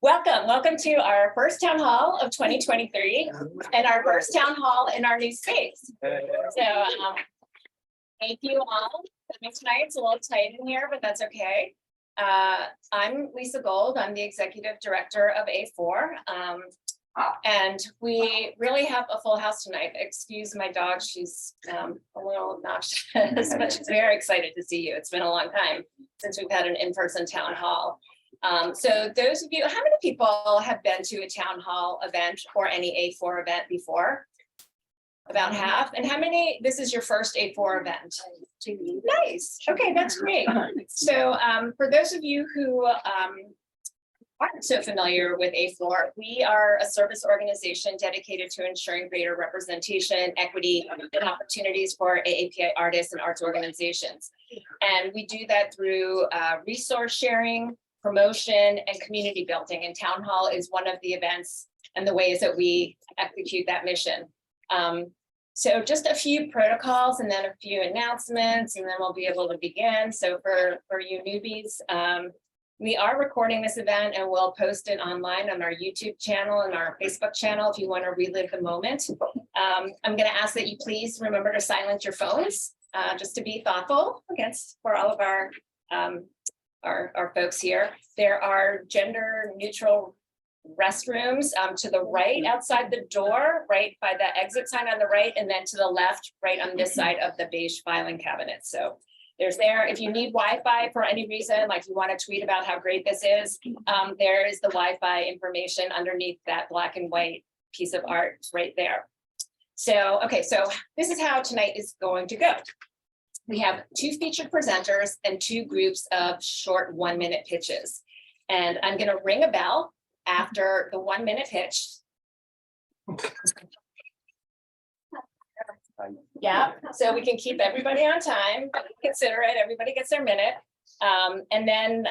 Welcome to our first town hall of 2023 and our first town hall in our new space. So thank you all. Tonight it's a little tight in here, but that's okay. I'm Lisa Gold. I'm the executive director of A4. And we really have a full house tonight. Excuse my dog, she's a little obnoxious, but she's very excited to see you. It's been a long time since we've had an in-person town hall. So those of you, how many people have been to a town hall event or any A4 event before? About half. And how many, this is your first A4 event? Nice. Okay, that's great. So for those of you who aren't so familiar with A4, we are a service organization dedicated to ensuring greater representation, equity, and opportunities for AAPI artists and arts organizations. And we do that through resource sharing, promotion, and community building. And town hall is one of the events and the ways that we execute that mission. So just a few protocols and then a few announcements, and then we'll be able to begin. So for you newbies, we are recording this event and we'll post it online on our YouTube channel and our Facebook channel if you want to relive the moment. I'm going to ask that you please remember to silence your phones, just to be thoughtful for all of our folks here. There are gender neutral restrooms to the right outside the door, right by the exit sign on the right, and then to the left, right on this side of the beige filing cabinet. So there's there. If you need Wi-Fi for any reason, like you want to tweet about how great this is, there is the Wi-Fi information underneath that black and white piece of art right there. So, okay, so this is how tonight is going to go. We have 2 featured presenters and 2 groups of short 1-minute pitches. And I'm going to ring a bell after the 1-minute pitch. Yeah, so we can keep everybody on time, considerate, everybody gets their minute. And then,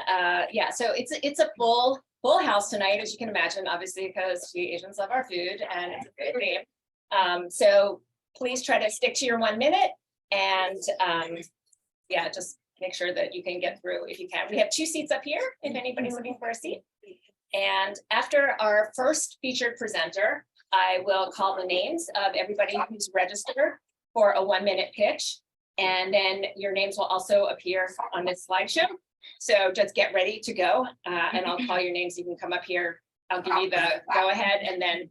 yeah, so it's a full house tonight, as you can imagine, obviously, because we Asians love our food and it's a good game. So please try to stick to your 1 minute. And yeah, just make sure that you can get through if you can. We have 2 seats up here if anybody's looking for a seat. And after our first featured presenter, I will call the names of everybody who's registered for a 1-minute pitch. And then your names will also appear on this slideshow. So just get ready to go. And I'll call your names. You can come up here. I'll give you the go ahead. And then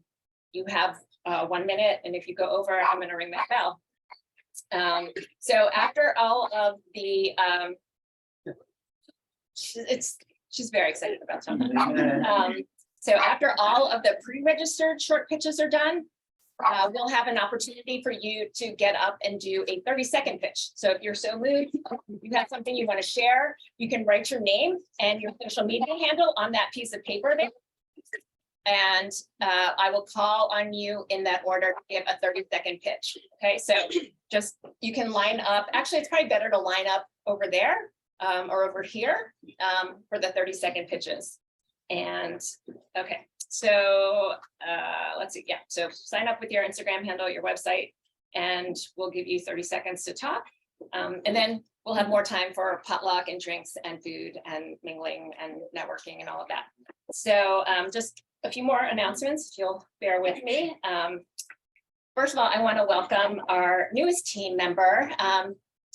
you have 1 minute. And if you go over, I'm going to ring that bell. So after all of the, she's very excited about something. So after all of the pre-registered short pitches are done, we'll have an opportunity for you to get up and do a 30-second pitch. So if you're so moved, you have something you want to share, you can write your name and your social media handle on that piece of paper there. And I will call on you in that order to give a 30-second pitch. Okay, so just you can line up. Actually, it's probably better to line up over there or over here for the 30-second pitches. And okay, so let's see. Yeah, so sign up with your Instagram handle, your website, and we'll give you 30 seconds to talk. And then we'll have more time for potluck and drinks and food and mingling and networking and all of that. So just a few more announcements, if you'll bear with me. First of all, I want to welcome our newest team member,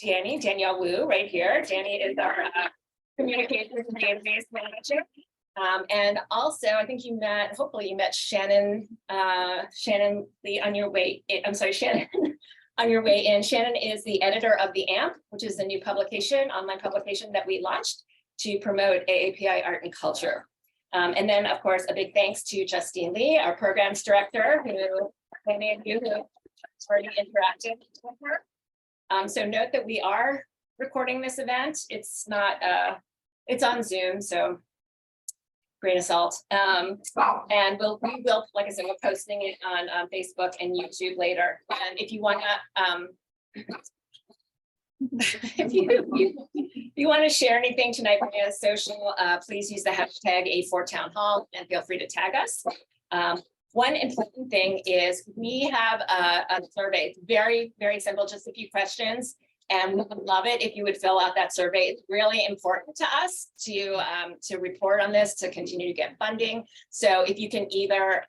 Danielle Wu, right here. Danny is our communications and database manager. And also, I think you met, hopefully you met Shannon Lee on your way. I'm sorry, Shannon, on your way in. Shannon is the editor of the AMP, which is the new publication, online publication that we launched to promote AAPI art and culture. And then, of course, a big thanks to Justine Lee, our programs director, who many of you have already interacted with her. So note that we are recording this event. It's not, it's on Zoom, so grain of salt. And we will, like I said, we're posting it on Facebook and YouTube later. And if you want to, if you want to share anything tonight via social, please use the hashtag A4TownHall and feel free to tag us. One important thing is we have a survey. It's very, very simple, just a few questions. And we would love it if you would fill out that survey. It's really important to us to report on this, to continue to get funding. So if you can either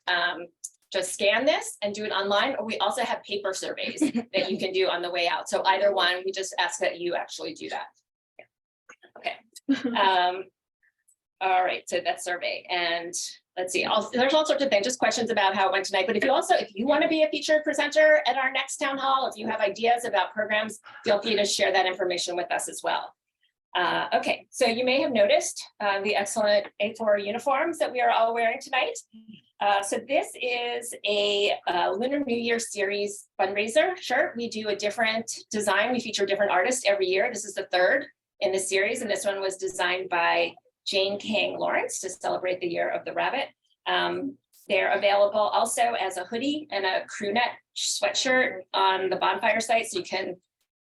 just scan this and do it online, or we also have paper surveys that you can do on the way out. So either one, we just ask that you actually do that. Okay. All right, so that's survey. And let's see, there's all sorts of things, just questions about how it went tonight. But if you want to be a featured presenter at our next town hall, if you have ideas about programs, feel free to share that information with us as well. Okay, so you may have noticed the excellent A4 uniforms that we are all wearing tonight. So this is a Lunar New Year series fundraiser shirt. We do a different design. We feature different artists every year. This is the third in the series, and this one was designed by Jane King Lawrence to celebrate the year of the rabbit. They're available also as a hoodie and a crew neck sweatshirt on the bonfire site, so you can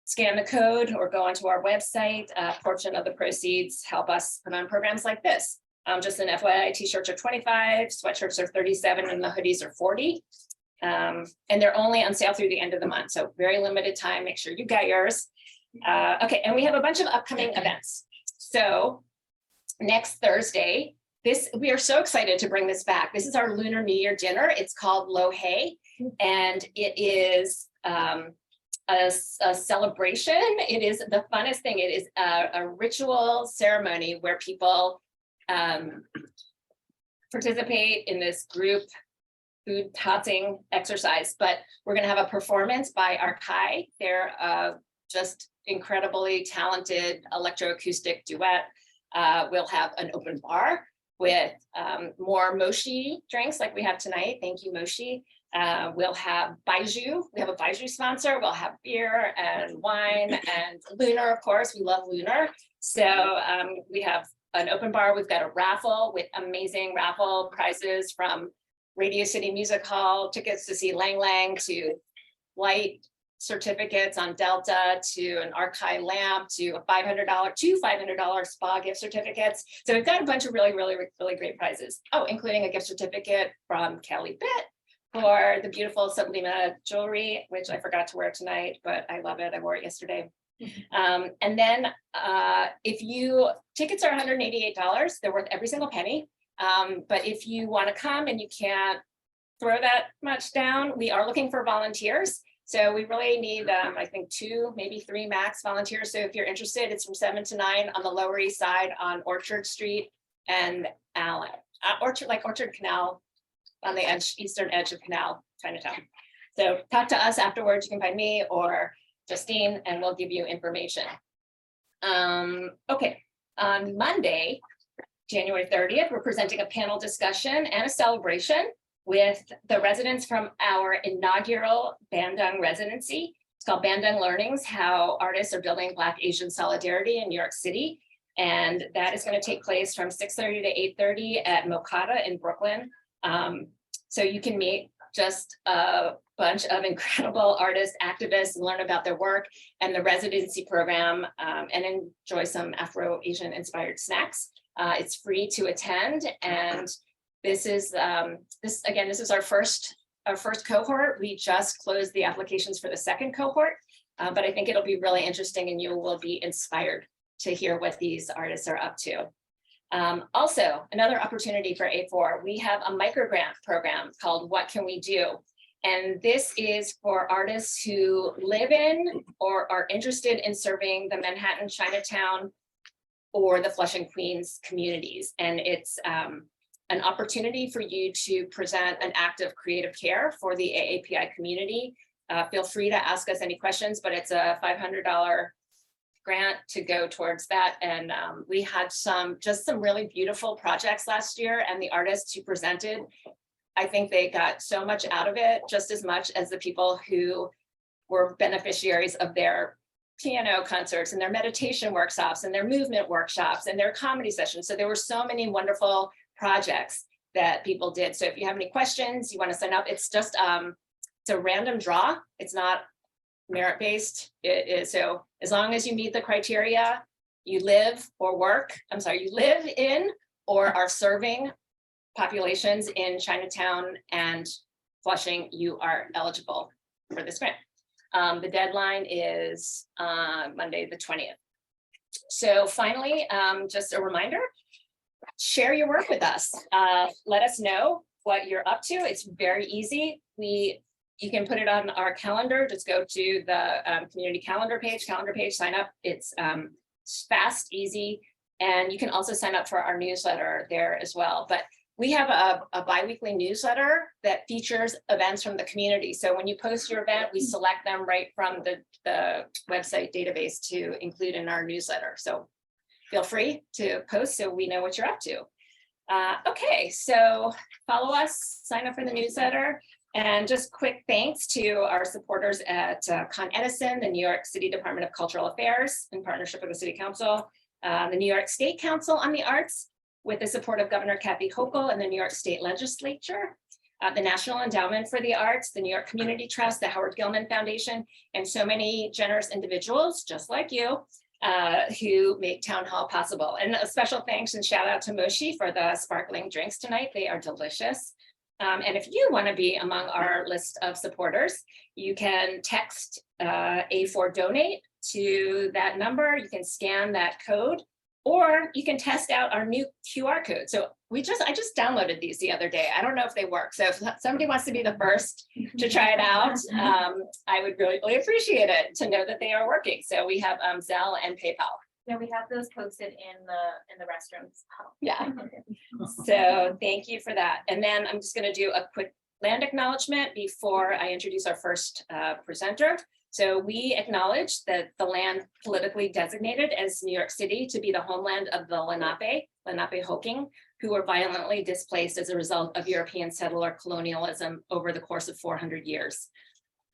scan the code or go onto our website. A portion of the proceeds help us put on programs like this. Just an FYI, t-shirts are 25, sweatshirts are 37, and the hoodies are 40. And they're only on sale through the end of the month, so very limited time. Make sure you got yours. Okay, and we have a bunch of upcoming events. So next Thursday, we are so excited to bring this back. This is our Lunar New Year dinner. It's called Lo Hei, and it is a celebration. It is the funnest thing. It is a ritual ceremony where people participate in this group food tossing exercise. But we're going to have a performance by AAPI. They're just incredibly talented electroacoustic duet. We'll have an open bar with more mochi drinks like we have tonight. Thank you, mochi. We'll have baijiu. We have a baijiu sponsor. We'll have beer and wine and Lunar, of course. We love Lunar. So we have an open bar. We've got a raffle with amazing raffle prizes, from Radio City Music Hall tickets to see Lang Lang, to light certificates on Delta, to an AAPI lamp, to a $500 spa gift certificates. So we've got a bunch of really great prizes. Oh, including a gift certificate from Kelly Bitt for the beautiful Sublima jewelry, which I forgot to wear tonight, but I love it. I wore it yesterday. And then tickets are $188. They're worth every single penny. But if you want to come and you can't throw that much down, we are looking for volunteers. So we really need, I think 2, maybe 3 max volunteers. So if you're interested, it's from 7 to 9 on the Lower East Side on Orchard Street and Allen, Orchard Canal, on the eastern edge of Canal, Chinatown. So talk to us afterwards. You can find me or Justine, and we'll give you information. Okay, on Monday, January 30th, we're presenting a panel discussion and a celebration with the residents from our inaugural Bandung residency. It's called Bandung Learnings, How Artists Are Building Black Asian Solidarity in New York City. And that is going to take place from 6:30 to 8:30 at Mokata in Brooklyn. So you can meet just a bunch of incredible artists, activists, learn about their work and the residency program, and enjoy some Afro-Asian inspired snacks. It's free to attend, and this is our first cohort. We just closed the applications for the second cohort, but I think it'll be really interesting, and you will be inspired to hear what these artists are up to. Also, another opportunity for A4, we have a microgrant program called What Can We Do? And this is for artists who live in or are interested in serving the Manhattan, Chinatown, or the Flushing, Queens communities. And it's an opportunity for you to present an act of creative care for the AAPI community. Feel free to ask us any questions, but it's a $500 grant to go towards that. And we had some really beautiful projects last year, and the artists who presented, I think they got so much out of it, just as much as the people who were beneficiaries of their piano concerts and their meditation workshops and their movement workshops and their comedy sessions. So there were so many wonderful projects that people did. So if you have any questions, you want to sign up, it's just it's a random draw. It's not merit-based. It is, so as long as you meet the criteria, you live in or are serving populations in Chinatown and Flushing, you are eligible for this grant. The deadline is Monday, the 20th. So finally, just a reminder, share your work with us. Let us know what you're up to. It's very easy. You can put it on our calendar. Just go to the community calendar page, sign up. It's fast, easy, and you can also sign up for our newsletter there as well. But we have a bi-weekly newsletter that features events from the community. So when you post your event, we select them right from the website database to include in our newsletter. So feel free to post so we know what you're up to. Okay, so follow us, sign up for the newsletter, and just quick thanks to our supporters at Con Edison, the New York City Department of Cultural Affairs, in partnership with the City Council, the New York State Council on the Arts, with the support of Governor Kathy Hochul and the New York State Legislature, the National Endowment for the Arts, the New York Community Trust, the Howard Gilman Foundation, and so many generous individuals just like you who make Town Hall possible. And a special thanks and shout out to Moshi for the sparkling drinks tonight. They are delicious. And if you want to be among our list of supporters, you can text A4 donate to that number. You can scan that code, or you can test out our new QR code. So I just downloaded these the other day. I don't know if they work. So if somebody wants to be the first to try it out, I would really appreciate it to know that they are working. So we have Zelle and PayPal. Yeah, we have those posted in the restrooms. Yeah. So thank you for that. And then I'm just going to do a quick land acknowledgement before I introduce our first presenter. So we acknowledge that the land politically designated as New York City to be the homeland of the Lenape Hoking, who were violently displaced as a result of European settler colonialism over the course of 400 years.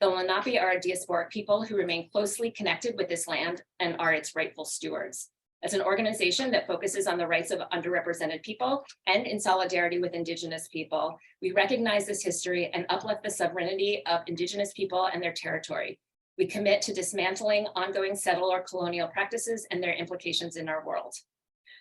The Lenape are a diasporic people who remain closely connected with this land and are its rightful stewards. As an organization that focuses on the rights of underrepresented people and in solidarity with Indigenous people, we recognize this history and uplift the sovereignty of Indigenous people and their territory. We commit to dismantling ongoing settler colonial practices and their implications in our world.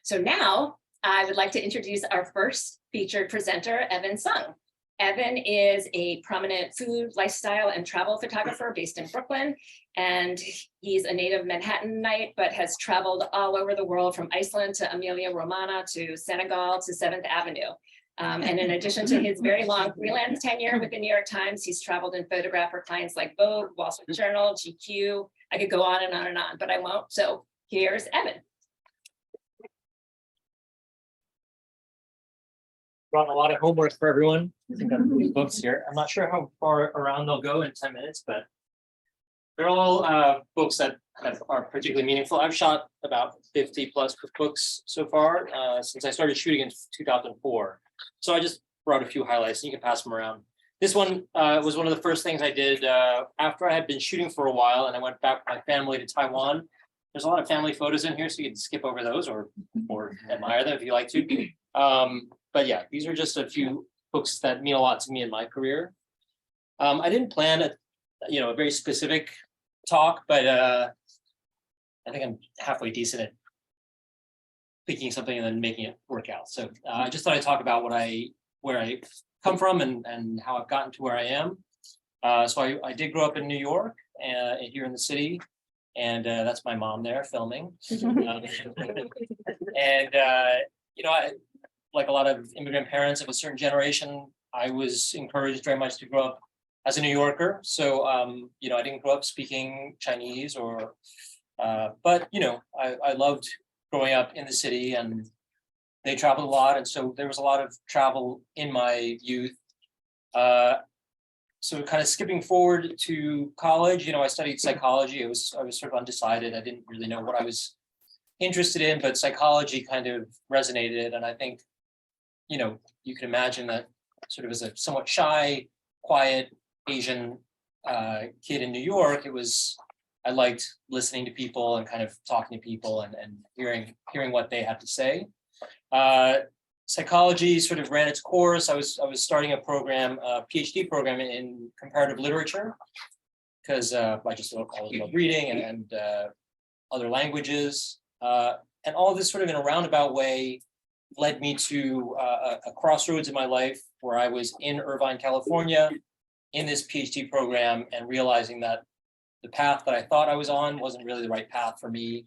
So now I would like to introduce our first featured presenter, Evan Sung. Evan is a prominent food, lifestyle, and travel photographer based in Brooklyn, and he's a native Manhattanite, but has traveled all over the world from Iceland to Emilia Romagna to Senegal to 7th Avenue. And in addition to his very long freelance tenure with the New York Times, he's traveled and photographed for clients like Vogue, Wall Street Journal, GQ. I could go on and on and on, but I won't. So here's Evan. Brought a lot of homework for everyone. I think I've these books here. I'm not sure how far around they'll go in 10 minutes, but they're all books that are particularly meaningful. I've shot about 50 plus books so far since I started shooting in 2004. So I just brought a few highlights and you can pass them around. This one was one of the first things I did after I had been shooting for a while and I went back with my family to Taiwan. There's a lot of family photos in here, so you can skip over those or admire them if you like to. But yeah, these are just a few books that mean a lot to me in my career. I didn't plan a very specific talk, but I think I'm halfway decent at picking something and then making it work out. So I just thought I'd talk about where I come from and how I've gotten to where I am. So I did grow up in New York, here in the city, and that's my mom there filming. Like a lot of immigrant parents of a certain generation, I was encouraged very much to grow up as a New Yorker. So, I didn't grow up speaking Chinese but I loved growing up in the city and they traveled a lot. And so there was a lot of travel in my youth. So kind of skipping forward to college, I studied psychology. I was sort of undecided. I didn't really know what I was interested in, but psychology kind of resonated. And I think, you can imagine that sort of as a somewhat shy, quiet Asian kid in New York, I liked listening to people and kind of talking to people and hearing what they had to say. Psychology sort of ran its course. I was starting a program, a PhD program in comparative literature, because I just always love reading and other languages. And all of this sort of in a roundabout way led me to a crossroads in my life where I was in Irvine, California, in this PhD program and realizing that the path that I thought I was on wasn't really the right path for me.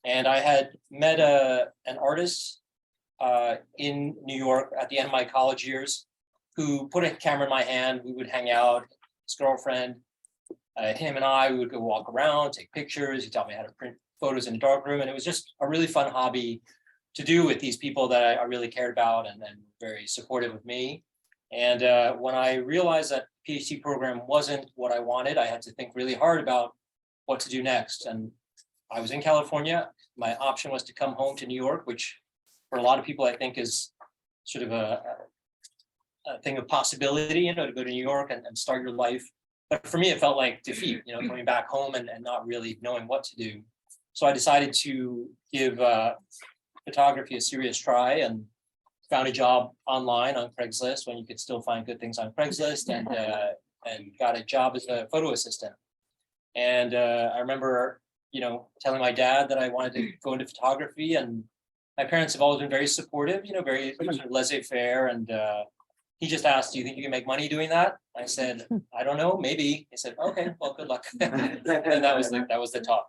And I had met an artist in New York at the end of my college years who put a camera in my hand. We would hang out, his girlfriend, him and I, we would go walk around, take pictures. He taught me how to print photos in a darkroom. And it was just a really fun hobby to do with these people that I really cared about and very supportive of me. And when I realized that PhD program wasn't what I wanted, I had to think really hard about what to do next. And I was in California. My option was to come home to New York, which for a lot of people, I think is sort of a thing of possibility, you know, to go to New York and start your life. But for me, it felt like defeat, you know, coming back home and not really knowing what to do. So I decided to give photography a serious try and found a job online on Craigslist when you could still find good things on Craigslist, and got a job as a photo assistant. And I remember, you know, telling my dad that I wanted to go into photography, and my parents have always been very supportive, you know, very sort of laissez-faire. And he just asked, "Do you think you can make money doing that?" I said, "I don't know, maybe." He said, "Okay, well, good luck." And that was the talk.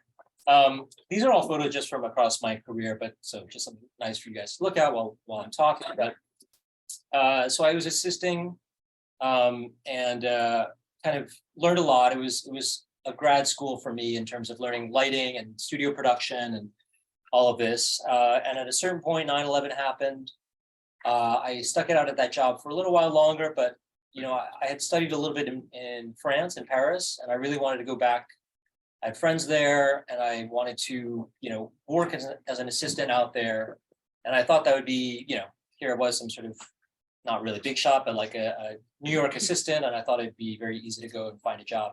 These are all photos just from across my career, but so just something nice for you guys to look at while I'm talking. But so I was assisting and kind of learned a lot. It was a grad school for me in terms of learning lighting and studio production and all of this. And at a certain point, 9/11 happened. I stuck it out at that job for a little while longer, but you know, I had studied a little bit in France, in Paris, and I really wanted to go back. I had friends there, and I wanted to, you know, work as an assistant out there. And I thought that would be, you know, here it was some sort of not really big shot, but like a New York assistant. And I thought it'd be very easy to go and find a job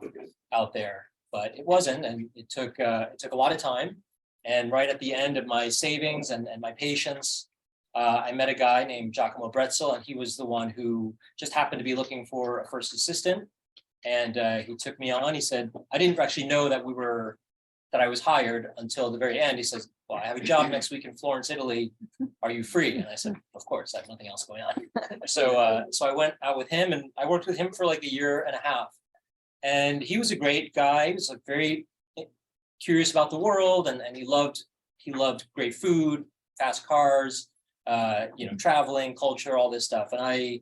out there, but it wasn't. And it took a lot of time. And right at the end of my savings and my patience, I met a guy named Giacomo Bretzel, and he was the one who just happened to be looking for a first assistant. And he took me on. He said, I didn't actually know that I was hired until the very end. He says, "Well, I have a job next week in Florence, Italy. Are you free?" And I said, "Of course, I have nothing else going on." So I went out with him, and I worked with him for like a year and a half. And he was a great guy. He was like very curious about the world, and he loved great food, fast cars, you know, traveling, culture, all this stuff. And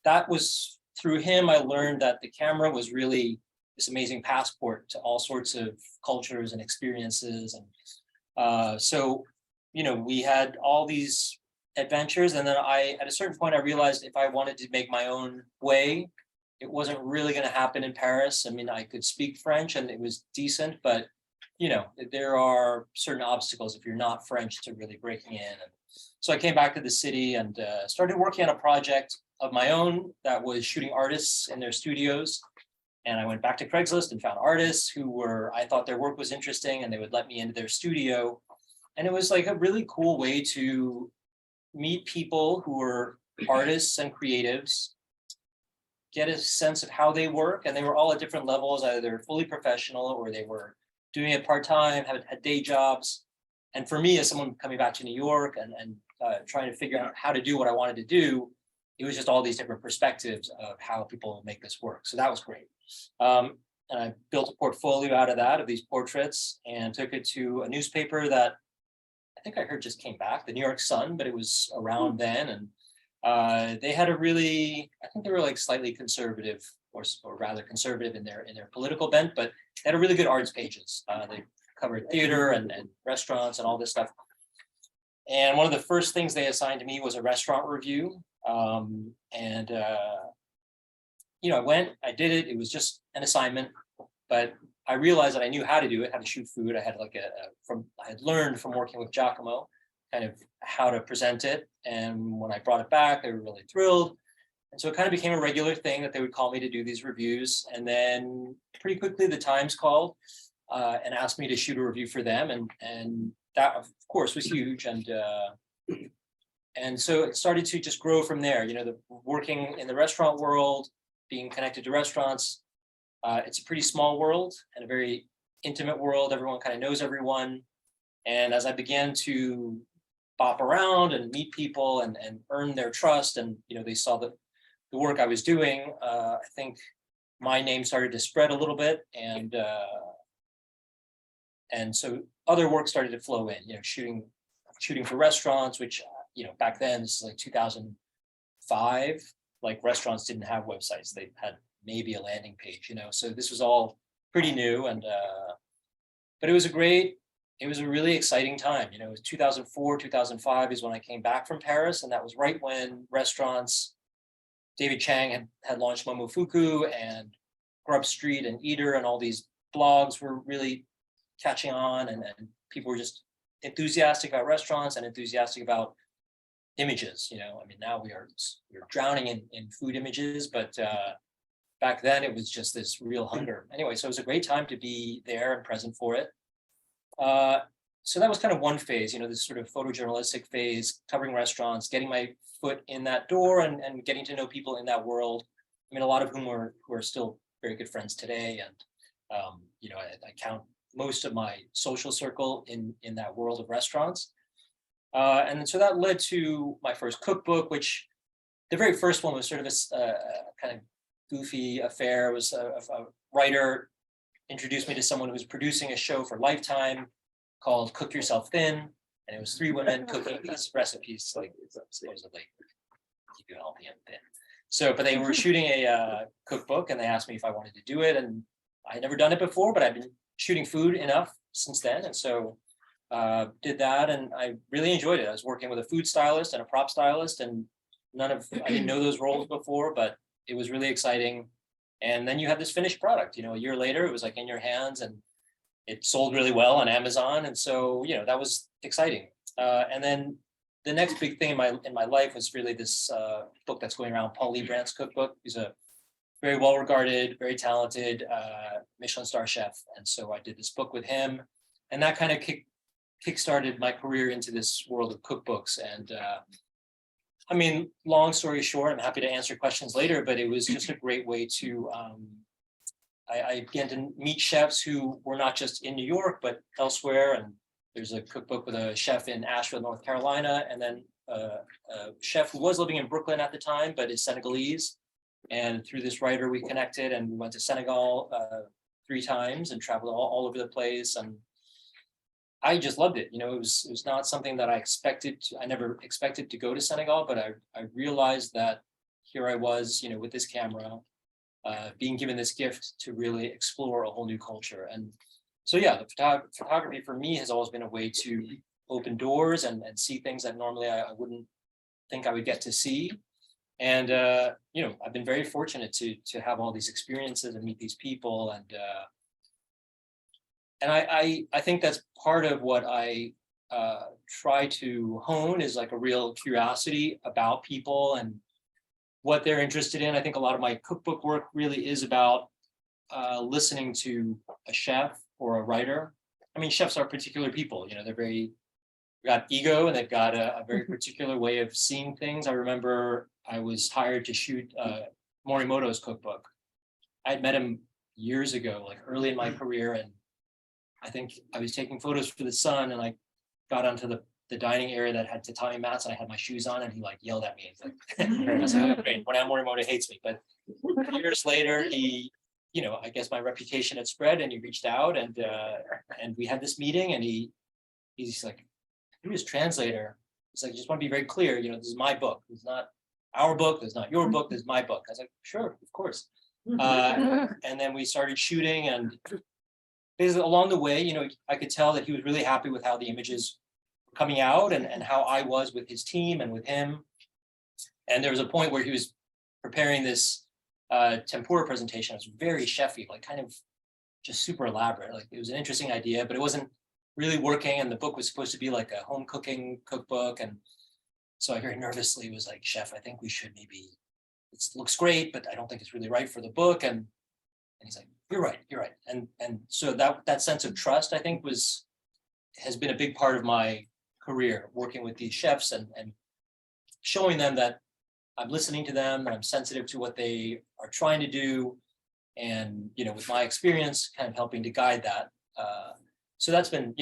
that was through him, I learned that the camera was really this amazing passport to all sorts of cultures and experiences. And so, you know, we had all these adventures. And then at a certain point, I realized if I wanted to make my own way, it wasn't really going to happen in Paris. I mean, I could speak French and it was decent, but, you know, there are certain obstacles if you're not French to really breaking in. And so I came back to the city and started working on a project of my own that was shooting artists in their studios. And I went back to Craigslist and found artists I thought their work was interesting, and they would let me into their studio. And it was like a really cool way to meet people who were artists and creatives, get a sense of how they work. And they were all at different levels, either fully professional or they were doing it part-time, had day jobs. And for me, as someone coming back to New York and trying to figure out how to do what I wanted to do, it was just all these different perspectives of how people make this work. So that was great. And I built a portfolio out of that, of these portraits, and took it to a newspaper that I think I heard just came back, the New York Sun, but it was around then. And they had I think they were like slightly conservative or rather conservative in their political bent, but they had a really good arts pages. They covered theater and restaurants and all this stuff. And one of the first things they assigned to me was a restaurant review. You know, I did it. It was just an assignment, but I realized that I knew how to do it, how to shoot food. I had I had learned from working with Giacomo, kind of how to present it. And when I brought it back, they were really thrilled. And so it kind of became a regular thing that they would call me to do these reviews. And then pretty quickly, the Times called and asked me to shoot a review for them. And that, of course, was huge. And so it started to just grow from there. You know, working in the restaurant world, being connected to restaurants, it's a pretty small world and a very intimate world. Everyone kind of knows everyone. And as I began to bop around and meet people and earn their trust, and you know, they saw the work I was doing, I think my name started to spread a little bit. And And so other work started to flow in, shooting for restaurants, which, back then, this is like 2005, like restaurants didn't have websites. They had maybe a landing page, so this was all pretty new. And, but it was a really exciting time. It was 2004, 2005 is when I came back from Paris. And that was right when restaurants, David Chang had launched Momofuku, and Grub Street and Eater and all these blogs were really catching on, and people were just enthusiastic about restaurants and enthusiastic about images. Now we're drowning in food images, but back then it was just this real hunger. Anyway, so it was a great time to be there and present for it. So that was kind of one phase, this sort of photojournalistic phase, covering restaurants, getting my foot in that door and getting to know people in that world. A lot of whom who are still very good friends today. And, I count most of my social circle in that world of restaurants. And so that led to my first cookbook, which the very first one was sort of a kind of goofy affair. It was a writer introduced me to someone who was producing a show for Lifetime called Cook Yourself Thin. And it was 3 women cooking these recipes, like supposedly keep you healthy and thin. So, but they were shooting a cookbook, and they asked me if I wanted to do it. And I had never done it before, but I've been shooting food enough since then. And so did that, and I really enjoyed it. I was working with a food stylist and a prop stylist, and I didn't know those roles before, but it was really exciting. And then you have this finished product, a year later, it was like in your hands, and it sold really well on Amazon. And so, that was exciting. And then the next big thing in my life was really this book that's going around, Paul Liebrandt's cookbook. He's a very well-regarded, very talented Michelin star chef. And so I did this book with him, and that kind of kickstarted my career into this world of cookbooks. And long story short, I'm happy to answer questions later, but it was just a great way to, I began to meet chefs who were not just in New York, but elsewhere. And there's a cookbook with a chef in Asheville, North Carolina, and then a chef who was living in Brooklyn at the time, but is Senegalese. And through this writer, we connected, and we went to Senegal 3 times and traveled all over the place. And I just loved it. It was not something that I expected. I never expected to go to Senegal, but I realized that here I was, with this camera, being given this gift to really explore a whole new culture. And so, yeah, the photography for me has always been a way to open doors and see things that normally I wouldn't think I would get to see. And, I've been very fortunate to have all these experiences and meet these people. And I think that's part of what I try to hone, is like a real curiosity about people and what they're interested in. I think a lot of my cookbook work really is about listening to a chef or a writer. Chefs are particular people, they've got ego, and they've got a very particular way of seeing things. I remember I was hired to shoot Morimoto's cookbook. I had met him years ago, like early in my career, and I think I was taking photos for The Sun, and I got onto the dining area that had tatami mats, and I had my shoes on, and he yelled at me. It's like, I was like, oh, great, Morimoto hates me. But years later, he, I guess my reputation had spread, and he reached out, and we had this meeting, and he's like, through his translator, he's like, I just want to be very clear, this is my book. It's not our book. It's not your book. This is my book. I was like, sure, of course. And then we started shooting, and basically along the way, I could tell that he was really happy with how the images were coming out, and how I was with his team and with him. And there was a point where he was preparing this tempura presentation. It was very chefy, kind of just super elaborate. It was an interesting idea, but it wasn't really working. And the book was supposed to be like a home cooking cookbook. And so I very nervously was like, chef, I think we should maybe, it looks great, but I don't think it's really right for the book. And he's like, you're right. And so that sense of trust, I think, has been a big part of my career, working with these chefs and showing them that I'm listening to them, that I'm sensitive to what they are trying to do. And, with my experience, kind of helping to guide that. So that's been,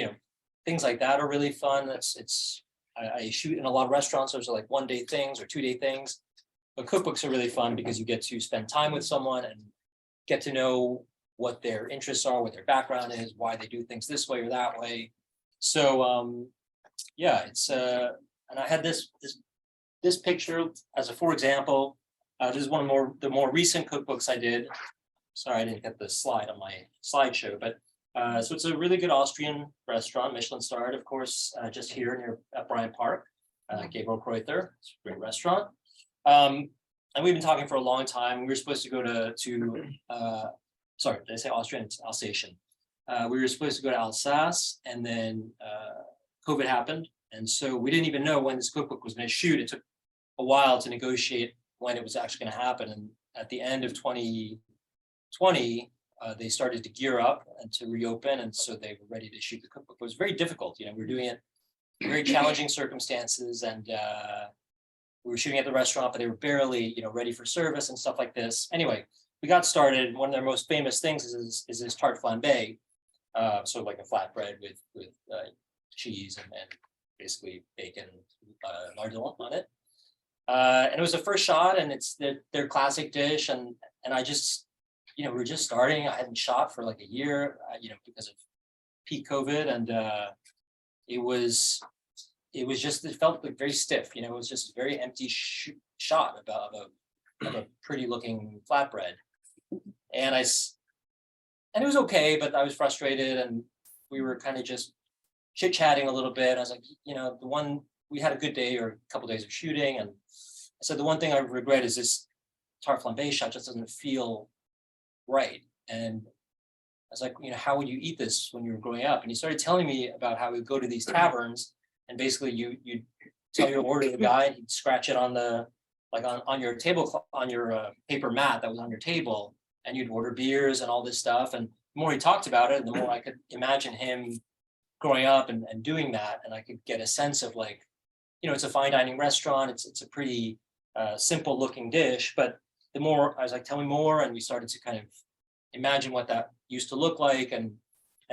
things like that are really fun. I shoot in a lot of restaurants. Those are like 1-day things or 2-day things. But cookbooks are really fun because you get to spend time with someone and get to know what their interests are, what their background is, why they do things this way or that way. So yeah, it's and I had this picture as a for example. This is one of the more recent cookbooks I did. Sorry, I didn't get the slide on my slideshow, but so it's a really good Austrian restaurant, Michelin starred, of course, just here near at Bryant Park, Gabriel Kreuther. It's a great restaurant. And we've been talking for a long time. We were supposed to go to sorry, did I say Austrian? It's Alsatian. We were supposed to go to Alsace, and then COVID happened. And so we didn't even know when this cookbook was going to shoot. It took a while to negotiate when it was actually going to happen. And at the end of 2020, they started to gear up and to reopen. And so they were ready to shoot the cookbook. It was very difficult. You know, we were doing it in very challenging circumstances, and we were shooting at the restaurant, but they were barely, ready for service and stuff like this. Anyway, we got started. One of their most famous things is this tarte flambe, so like a flatbread with cheese and basically bacon, lardon on it. And it was the first shot, and it's their classic dish. And I just, we were just starting. I hadn't shot for like a year, because of peak COVID, and it felt like very stiff. It was just a very empty shot of a pretty looking flatbread. And it was okay, but I was frustrated, and we were kind of just chit-chatting a little bit. I was like, we had a good day or a couple days of shooting, and I said, the one thing I regret is this tarte flambe shot just doesn't feel right. And I was like, how would you eat this when you were growing up? And he started telling me about how we'd go to these taverns, and basically you'd tell your order to the guy, and he'd scratch it on on your table, on your paper mat that was on your table, and you'd order beers and all this stuff. And the more he talked about it, the more I could imagine him growing up and doing that. And I could get a sense of like, it's a fine dining restaurant. It's a pretty simple looking dish, but the more I was like, tell me more. And we started to kind of imagine what that used to look like. And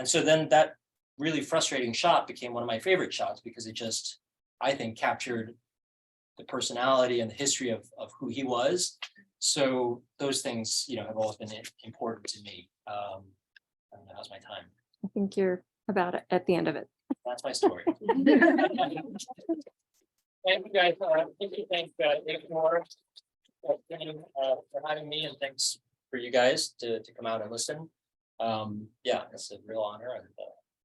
so then that really frustrating shot became one of my favorite shots, because it just, I think, captured the personality and the history of who he was. So those things, have always been important to me. And that was my time. I think you're about it at the end of it. That's my story. Thank you guys. Thank for having me, and thanks for you guys to come out and listen. Yeah, it's a real honor. And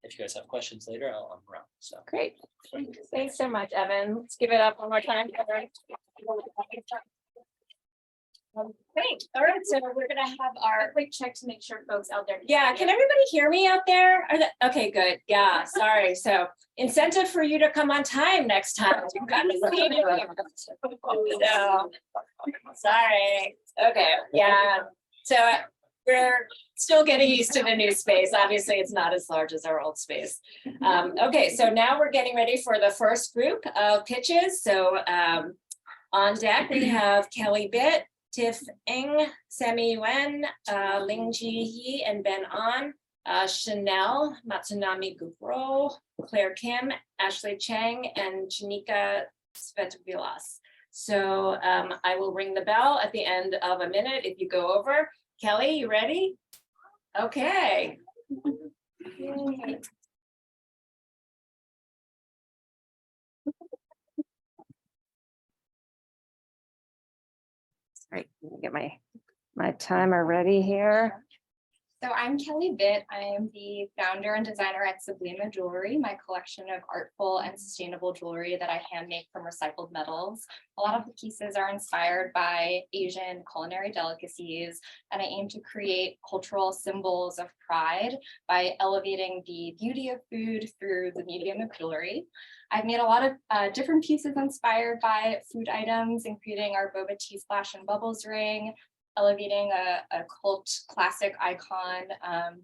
if you guys have questions later, I'm around. So Great. Thanks so much, Evan. Let's give it up one more time. Great. All right. So we're going to have our Quick check to make sure folks out there. Yeah, can everybody hear me out there? Okay, good. Yeah, sorry. So incentive for you to come on time next time. You've got to see it. So, sorry. Okay, yeah. So we're still getting used to the new space. Obviously, it's not as large as our old space. Okay, so now we're getting ready for the first group of pitches. So on deck, we have Kelly Bitt, Tiff Ng, Semi Yuen, Ling Ji Hee, and Ben An, Chanel, Matsunami Gugro, Claire Kim, Ashley Chang, and Janika Svetvilas. So I will ring the bell at the end of a minute if you go over. Kelly, you ready? Okay. Yay. Right, let me get my timer ready here. So I'm Kelly Bitt. I am the founder and designer at Sublima Jewelry, my collection of artful and sustainable jewelry that I hand make from recycled metals. A lot of the pieces are inspired by Asian culinary delicacies, and I aim to create cultural symbols of pride by elevating the beauty of food through the medium of jewelry. I've made a lot of different pieces inspired by food items, including our boba tea splash and bubbles ring, elevating a cult classic icon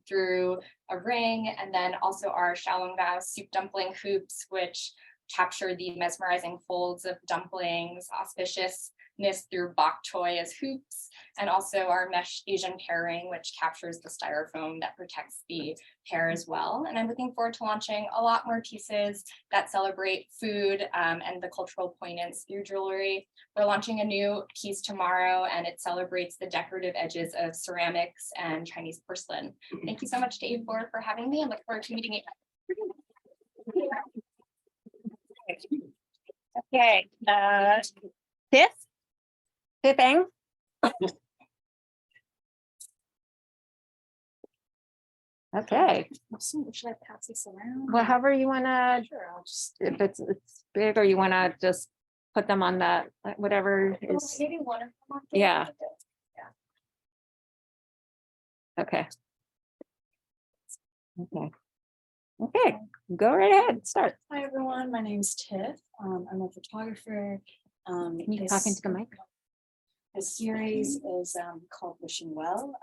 through a ring, and then also our Xiaolongbao soup dumpling hoops, which capture the mesmerizing folds of dumplings, auspicious knit through bok choy as hoops, and also our mesh Asian pair ring, which captures the styrofoam that protects the pair as well. And I'm looking forward to launching a lot more pieces that celebrate food and the cultural poignance through jewelry. We're launching a new piece tomorrow, and it celebrates the decorative edges of ceramics and Chinese porcelain. Thank you so much, Dave, for having me, and look forward to meeting you. Okay, Fifth Eng. Okay, Should I pass this around? well, however you wanna, Sure, I'll just. if it's big or you wanna just put them on the, whatever is, Maybe one of them on there. Yeah. okay. Okay. Okay, go right ahead, start. Hi, everyone. My name's Tiff. I'm a photographer. Can you talk into the mic? This series is called Wishing Well,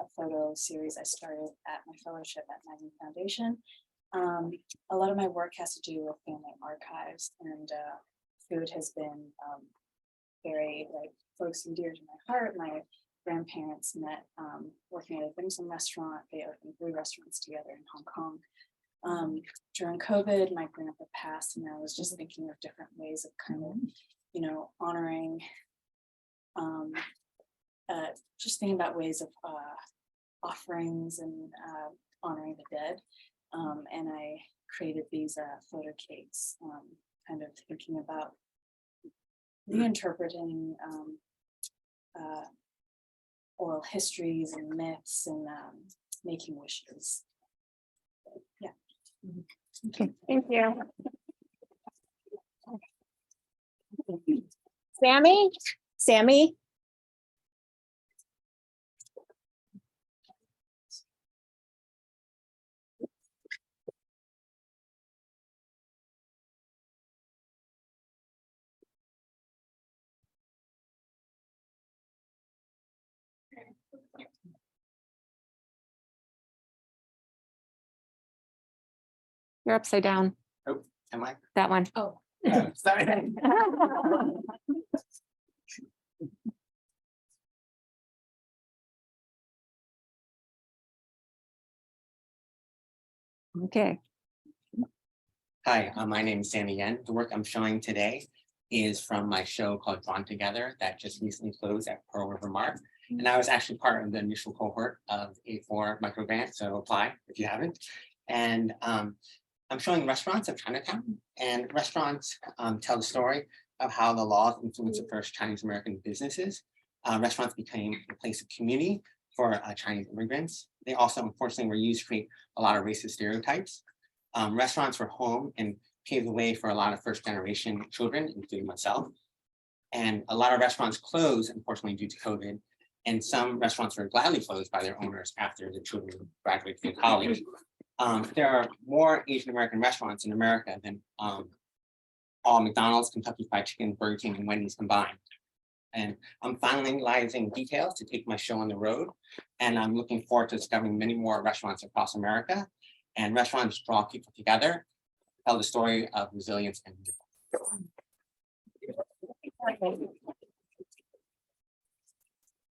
a photo series I started at my fellowship at Magnet Foundation. A lot of my work has to do with family archives, and food has been very close and dear to my heart. My grandparents met working at a dim sum restaurant. They opened 3 restaurants together in Hong Kong. During COVID, my grandpa passed, and I was just thinking of different ways of kind of, honoring, just thinking about ways of offerings and honoring the dead. And I created these photo cakes, kind of thinking about reinterpreting oral histories and myths and making wishes. Yeah. Okay, thank you. Sammy? You're upside down, Am I? that one. Oh. Sorry. Okay, Hi, my name is Sammy Yen. The work I'm showing today is from my show called Drawn Together that just recently closed at Pearl River Mart. And I was actually part of the initial cohort of A4 micro grant, so apply if you haven't. And I'm showing restaurants of Chinatown, and restaurants tell the story of how the laws influenced the first Chinese American businesses. Restaurants became a place of community for Chinese immigrants. They also, unfortunately, were used to create a lot of racist stereotypes. Restaurants were home and paved the way for a lot of first generation children, including myself. And a lot of restaurants closed, unfortunately, due to COVID. And some restaurants were gladly closed by their owners after the children graduated from college. There are more Asian American restaurants in America than all McDonald's, Kentucky Fried Chicken, Burger King, and Wendy's combined. And I'm finalizing details to take my show on the road. And I'm looking forward to discovering many more restaurants across America. And restaurants draw people together, tell the story of resilience and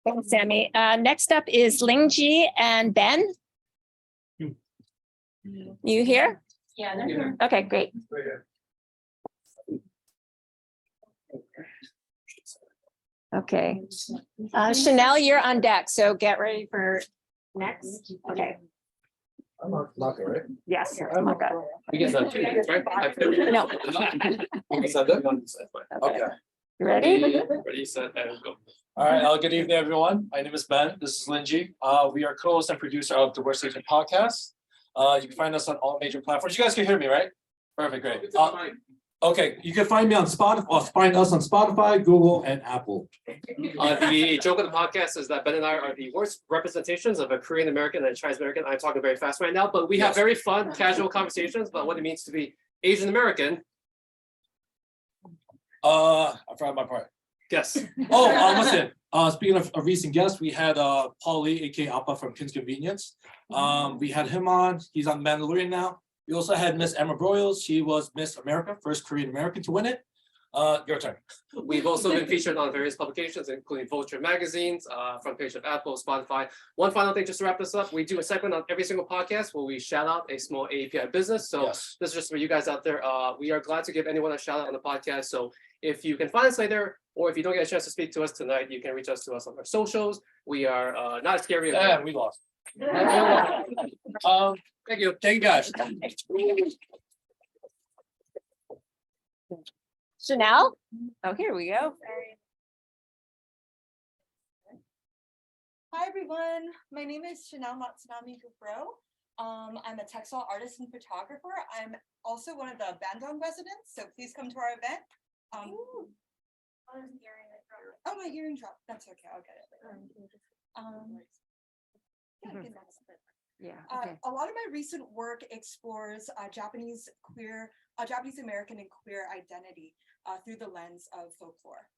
thanks, Sammy. Next up is Lingji and Ben. You here? Yeah, they're here. Okay, great. Okay, Chanel, you're on deck, so get ready for next. Okay, I'm not good, right? yes. Okay. We get that 2 minutes, right? No. Okay. You ready? Ready, set, and go. All right, good evening, everyone. My name is Ben. This is Linji. We are co-host and producer of the Worst Agent podcast. You can find us on all major platforms. You guys can hear me, right? Perfect, great. Okay, you can find me on Spotify, or find us on Spotify, Google, and Apple. The joke of the podcast is that Ben and I are the worst representations of a Korean American and Chinese American. I'm talking very fast right now, but we have very fun, casual conversations about what it means to be Asian American. I forgot my part. Yes. Oh, listen. Speaking of a recent guest, we had Paul Lee, aka Appa from Kim's Convenience. We had him on. He's on Mandalorian now. We also had Miss Emma Broyles. She was Miss America, first Korean American to win it. Your turn. We've also been featured on various publications, including Vulture magazines, front page of Apple, Spotify. One final thing, just to wrap this up, we do a segment on every single podcast where we shout out a small AAPI business. So Yes. this is just for you guys out there. We are glad to give anyone a shout out on the podcast. So if you can find us later, or if you don't get a chance to speak to us tonight, you can reach us to us on our socials. We are not scary. Yeah, we lost. Thank you. Thank you guys. Chanel? Oh, here we go. Hi everyone, my name is Chanel Matsunami Gubro. I'm a textile artist and photographer. I'm also one of the Bandung residents, so please come to our event. Oh, my earring dropped. That's okay, I'll get it later. Yeah, Mhm. good next. Yeah, okay. A lot of my recent work explores Japanese American and queer identity through the lens of folklore.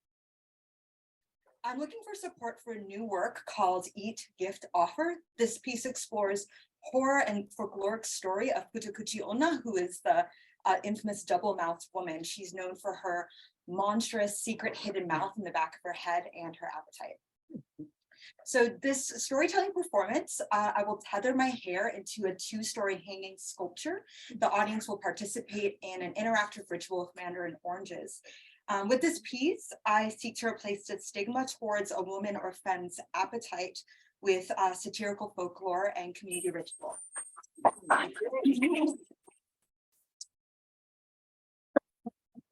I'm looking for support for a new work called Eat, Gift, Offer. This piece explores horror and folkloric story of Futakuchi Onna, who is the infamous double-mouthed woman. She's known for her monstrous secret hidden mouth in the back of her head and her appetite. So this storytelling performance, I will tether my hair into a 2-story hanging sculpture. The audience will participate in an interactive ritual of Mandarin oranges. With this piece, I seek to replace the stigma towards a woman or femme's appetite with satirical folklore and community ritual.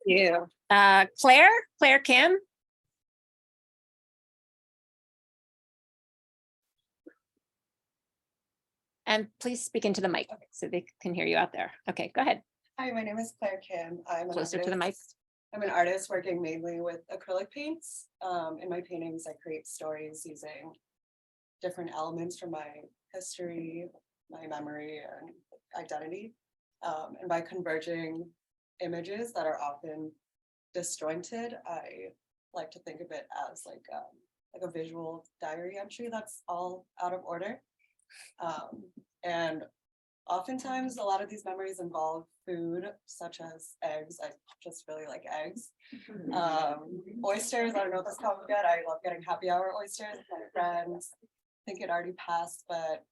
You. Claire Kim? And please speak into the mic so they can hear you out there. Okay, go ahead. Hi, my name is Claire Kim. I'm an Closer to the mic. artist. I'm an artist working mainly with acrylic paints. In my paintings, I create stories using different elements from my history, my memory, and identity. And by converging images that are often disjointed, I like to think of it as like a visual diary entry that's all out of order. And oftentimes a lot of these memories involve food such as eggs. I just really like eggs. Oysters, I don't know if this comes yet. I love getting happy hour oysters with my friends. I think it already passed, but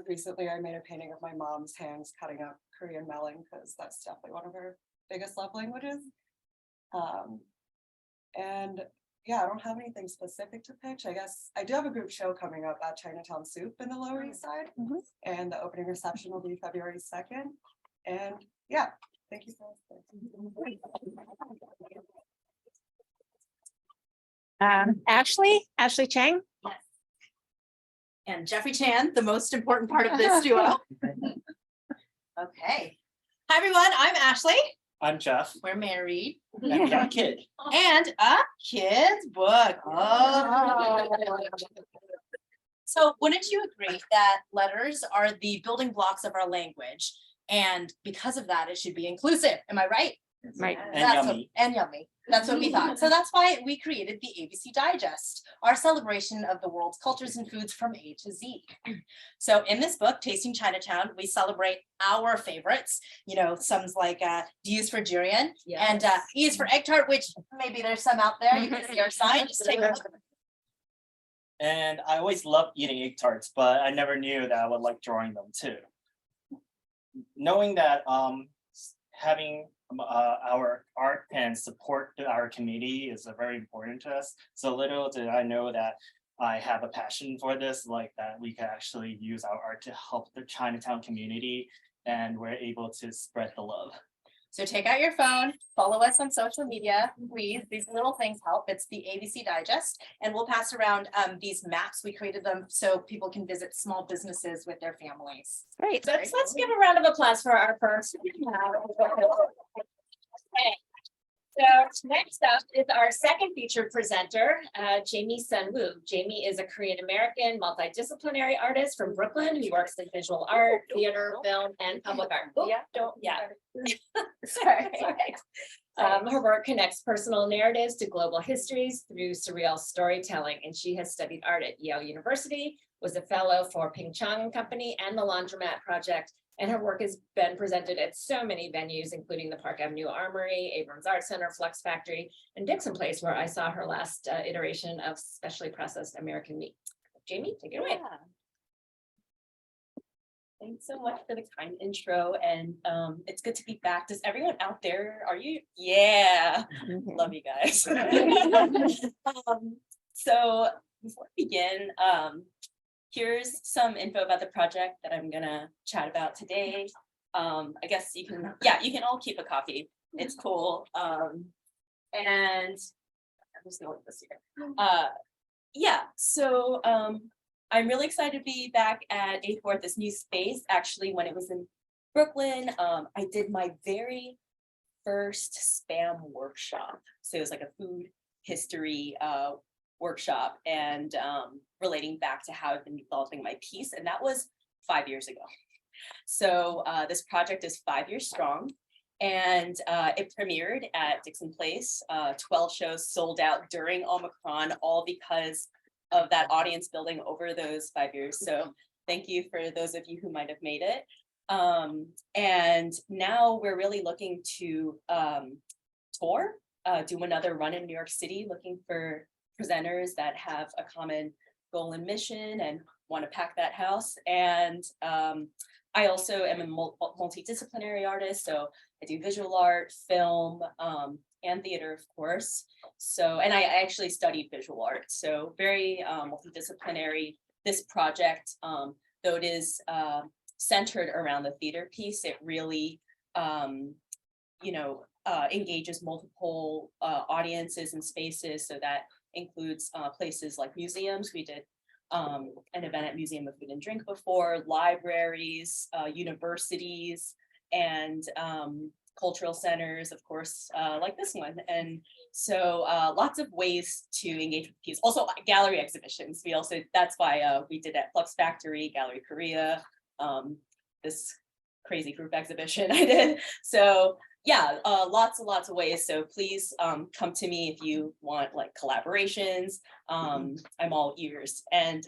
recently I made a painting of my mom's hands cutting up Korean melon because that's definitely one of her biggest love languages. And yeah, I don't have anything specific to pitch. I guess I do have a group show coming up at Chinatown Soup in the Lower East Side. And the opening reception will be February 2nd. And yeah, thank you so much. Ashley Chang? And Jeffrey Chan, the most important part of this duo. Okay. Hi, everyone. I'm Ashley. I'm Jeff. We're married. And we got a kid. And a kid's book. Oh. So wouldn't you agree that letters are the building blocks of our language? And because of that, it should be inclusive. Am I right? Right. And yummy. That's what we thought. So that's why we created the ABC Digest, our celebration of the world's cultures and foods from A to Z. So in this book, Tasting Chinatown, we celebrate our favorites. You know, some's like D is for durian, and E is for egg tart, which maybe there's some out there. You can see our sign. Just take a look. And I always loved eating egg tarts, but I never knew that I would like drawing them too. Knowing that having our art and support to our community is very important to us. So little did I know that I have a passion for this, like that we can actually use our art to help the Chinatown community, and we're able to spread the love. So take out your phone, follow us on social media, please. These little things help. It's the ABC Digest, and we'll pass around these maps. We created them so people can visit small businesses with their families. Great. Let's give a round of applause for our first. Okay. So next up is our second featured presenter, Jaime Sunwoo. Jaime is a Korean American multidisciplinary artist from Brooklyn who works in visual art, theater, film, and public art. Sorry. Her work connects personal narratives to global histories through surreal storytelling, and she has studied art at Yale University, was a fellow for Ping Chong Company and the Laundromat Project, And her work has been presented at so many venues, including the Park Avenue Armory, Abrams Art Center, Flux Factory, and Dixon Place, where I saw her last iteration of specially processed American meat. Jamie, take it away. Yeah. Thanks so much for the kind intro, and it's good to be back. Does everyone out there, are you? Yeah, love you guys. So before we begin, here's some info about the project that I'm gonna chat about today. I guess you can, yeah, you can all keep a copy. It's cool. And I'm just going with this here. Yeah, so I'm really excited to be back at A4 at this new space. Actually, when it was in Brooklyn, I did my very first spam workshop. So it was like a food history workshop and relating back to how I've been developing my piece. And that was 5 years ago. So this project is 5 years strong. And it premiered at Dixon Place. 12 shows sold out during Omicron, all because of that audience building over those 5 years. So thank you for those of you who might have made it. And now we're really looking to tour, do another run in New York City, looking for presenters that have a common goal and mission and want to pack that house. And I also am a multidisciplinary artist, so I do visual art, film, and theater, of course. So, and I actually studied visual art, so very multidisciplinary. This project, though it is centered around the theater piece, it really, engages multiple audiences and spaces. So that includes places like museums. We did an event at Museum of Food and Drink before, libraries, universities, and cultural centers, of course, like this one. And so lots of ways to engage with piece. Also gallery exhibitions. We also, that's why we did at Flux Factory, Gallery Korea, this crazy group exhibition I did. So yeah, lots and lots of ways. So please come to me if you want like collaborations. I'm all ears. And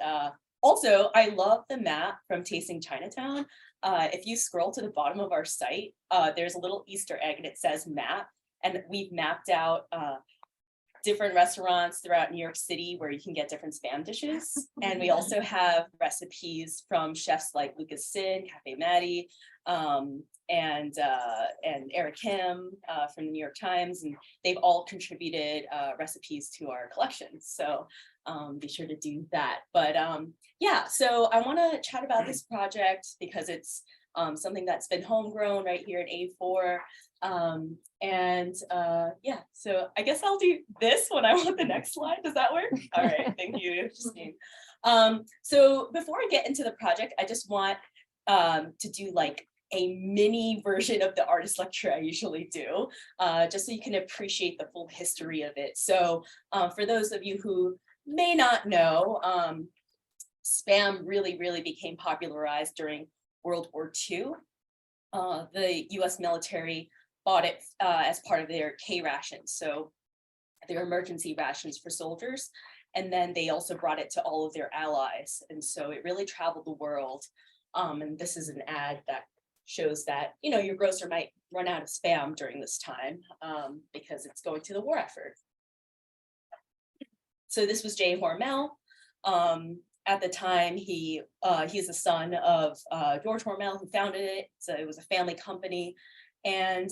also, I love the map from Tasting Chinatown. If you scroll to the bottom of our site, there's a little Easter egg and it says map. And we've mapped out different restaurants throughout New York City where you can get different spam dishes. And we also have recipes from chefs like Lucas Sin, Cafe Maddie, and Eric Kim from the New York Times. And they've all contributed recipes to our collection. So be sure to do that. But yeah, so I want to chat about this project because it's something that's been homegrown right here at A4. Yeah, so I guess I'll do this when I want the next slide. Does that work? All right, thank you, Justine. So before I get into the project, I just want to do like a mini version of the artist lecture I usually do, just so you can appreciate the full history of it. So for those of you who may not know, spam really became popularized during World War II. The US military bought it as part of their K rations, so their emergency rations for soldiers. And then they also brought it to all of their allies. And so it really traveled the world. And this is an ad that shows that, you know, your grocer might run out of spam during this time because it's going to the war effort. So this was Jay Hormel. At the time, he's the son of George Hormel, who founded it. So it was a family company. And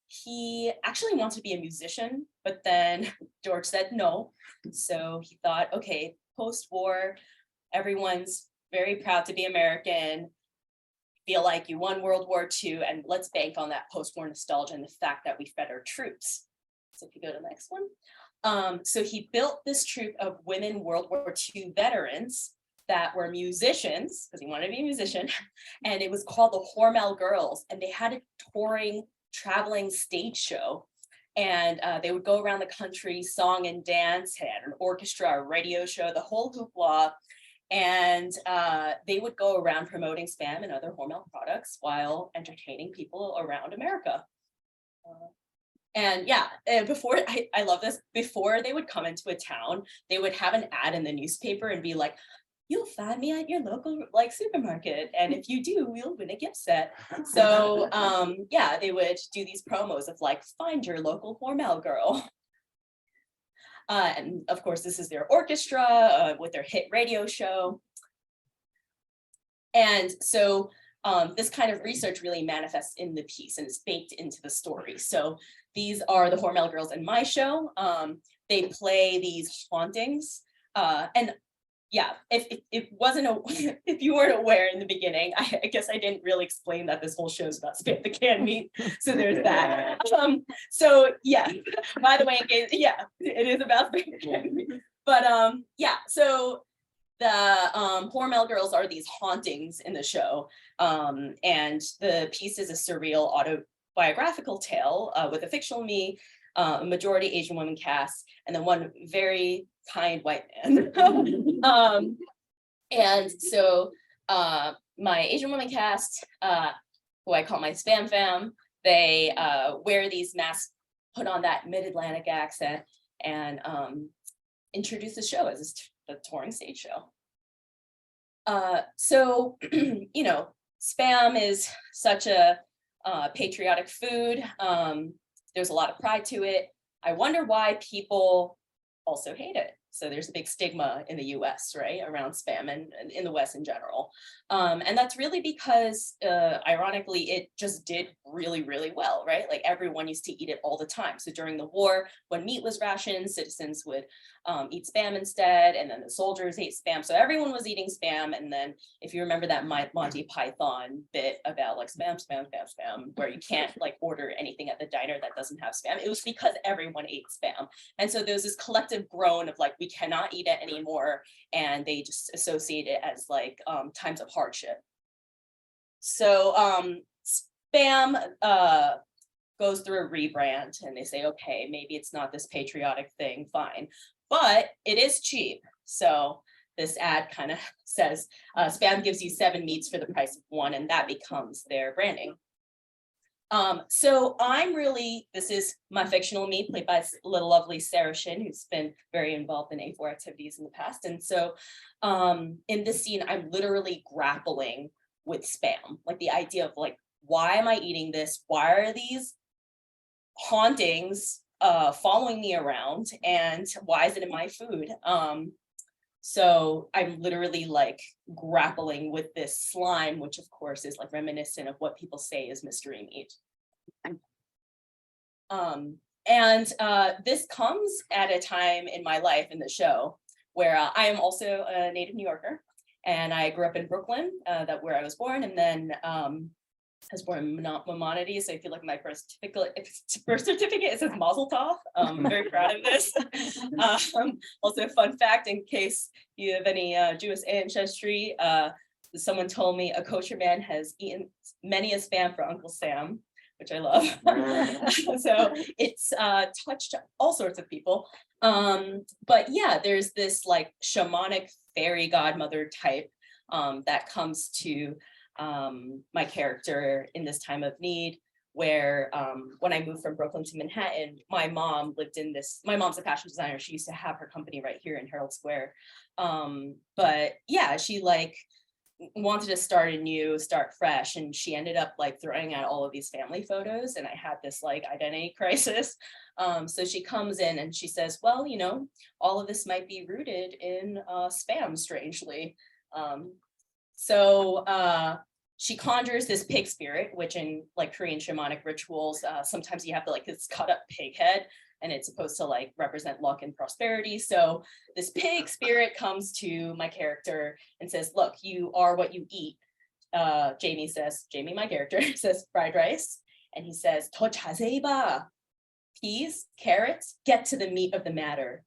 he actually wanted to be a musician, but then George said no. So he thought, okay, post-war, everyone's very proud to be American, feel like you won World War II, and let's bank on that post-war nostalgia and the fact that we fed our troops. So if you go to the next one. So he built this troupe of women World War II veterans that were musicians, because he wanted to be a musician, and it was called the Hormel Girls, and they had a touring, traveling stage show, and they would go around the country, song and dance, had an orchestra, a radio show, the whole hoopla, and they would go around promoting spam and other Hormel products while entertaining people around America. And yeah, before, I love this, before they would come into a town, they would have an ad in the newspaper and be like, you'll find me at your local like supermarket. And if you do, we'll win a gift set. So yeah, they would do these promos of like, find your local Hormel girl. And of course, this is their orchestra with their hit radio show. And so this kind of research really manifests in the piece and it's baked into the story. So these are the Hormel girls in my show. They play these hauntings. And yeah, if it wasn't, if you weren't aware in the beginning, I guess I didn't really explain that this whole show is about spam the canned meat. So there's that. So yeah, by the way, yeah, it is about spam the canned meat. But yeah, so the Hormel girls are these hauntings in the show. And the piece is a surreal autobiographical tale with a fictional me, a majority Asian woman cast, and then one very kind white man. And so my Asian woman cast, who I call my spam fam, they wear these masks, put on that mid-Atlantic accent, and introduce the show as a touring stage show. So, you know, spam is such a patriotic food. There's a lot of pride to it. I wonder why people also hate it. So there's a big stigma in the US, right, around spam and in the West in general. And that's really because, ironically, it just did really, really well, right? Like everyone used to eat it all the time. So during the war, when meat was rationed, citizens would eat spam instead, and then the soldiers ate spam. So everyone was eating spam. And then if you remember that Monty Python bit about like spam, where you can't like order anything at the diner that doesn't have spam, it was because everyone ate spam. And so there's this collective groan of like, we cannot eat it anymore. And they just associate it as like times of hardship. So spam goes through a rebrand and they say, okay, maybe it's not this patriotic thing, fine, but it is cheap. So this ad kind of says, spam gives you 7 meats for the price of 1, and that becomes their branding. So I'm really, this is my fictional me, played by little lovely Sarah Shin, who's been very involved in A4 activities in the past. And so in this scene, I'm literally grappling with spam, like the idea of like, why am I eating this? Why are these hauntings following me around? And why is it in my food? So I'm literally like grappling with this slime, which of course is like reminiscent of what people say is mystery meat. And this comes at a time in my life in the show where I am also a native New Yorker, and I grew up in Brooklyn, where I was born, and then I was born in Maimonides. So if you look at my birth certificate, it says Mazel Tov. I'm very proud of this. Also, a fun fact, in case you have any Jewish ancestry, someone told me a kosher man has eaten many a spam for Uncle Sam, which I love. So it's touched all sorts of people. But yeah, there's this like shamanic fairy godmother type that comes to my character in this time of need, where when I moved from Brooklyn to Manhattan, my mom lived in this, my mom's a fashion designer. She used to have her company right here in Herald Square. But yeah, she like wanted to start fresh, and she ended up like throwing out all of these family photos, and I had this like identity crisis. So she comes in and she says, well, you know, all of this might be rooted in spam, strangely. So she conjures this pig spirit, which in like Korean shamanic rituals, sometimes you have to like this cut up pig head, and it's supposed to like represent luck and prosperity. So this pig spirit comes to my character and says, look, you are what you eat. Jamie, my character, says fried rice. And he says, "더 자세히 봐. Peas, carrots, get to the meat of the matter."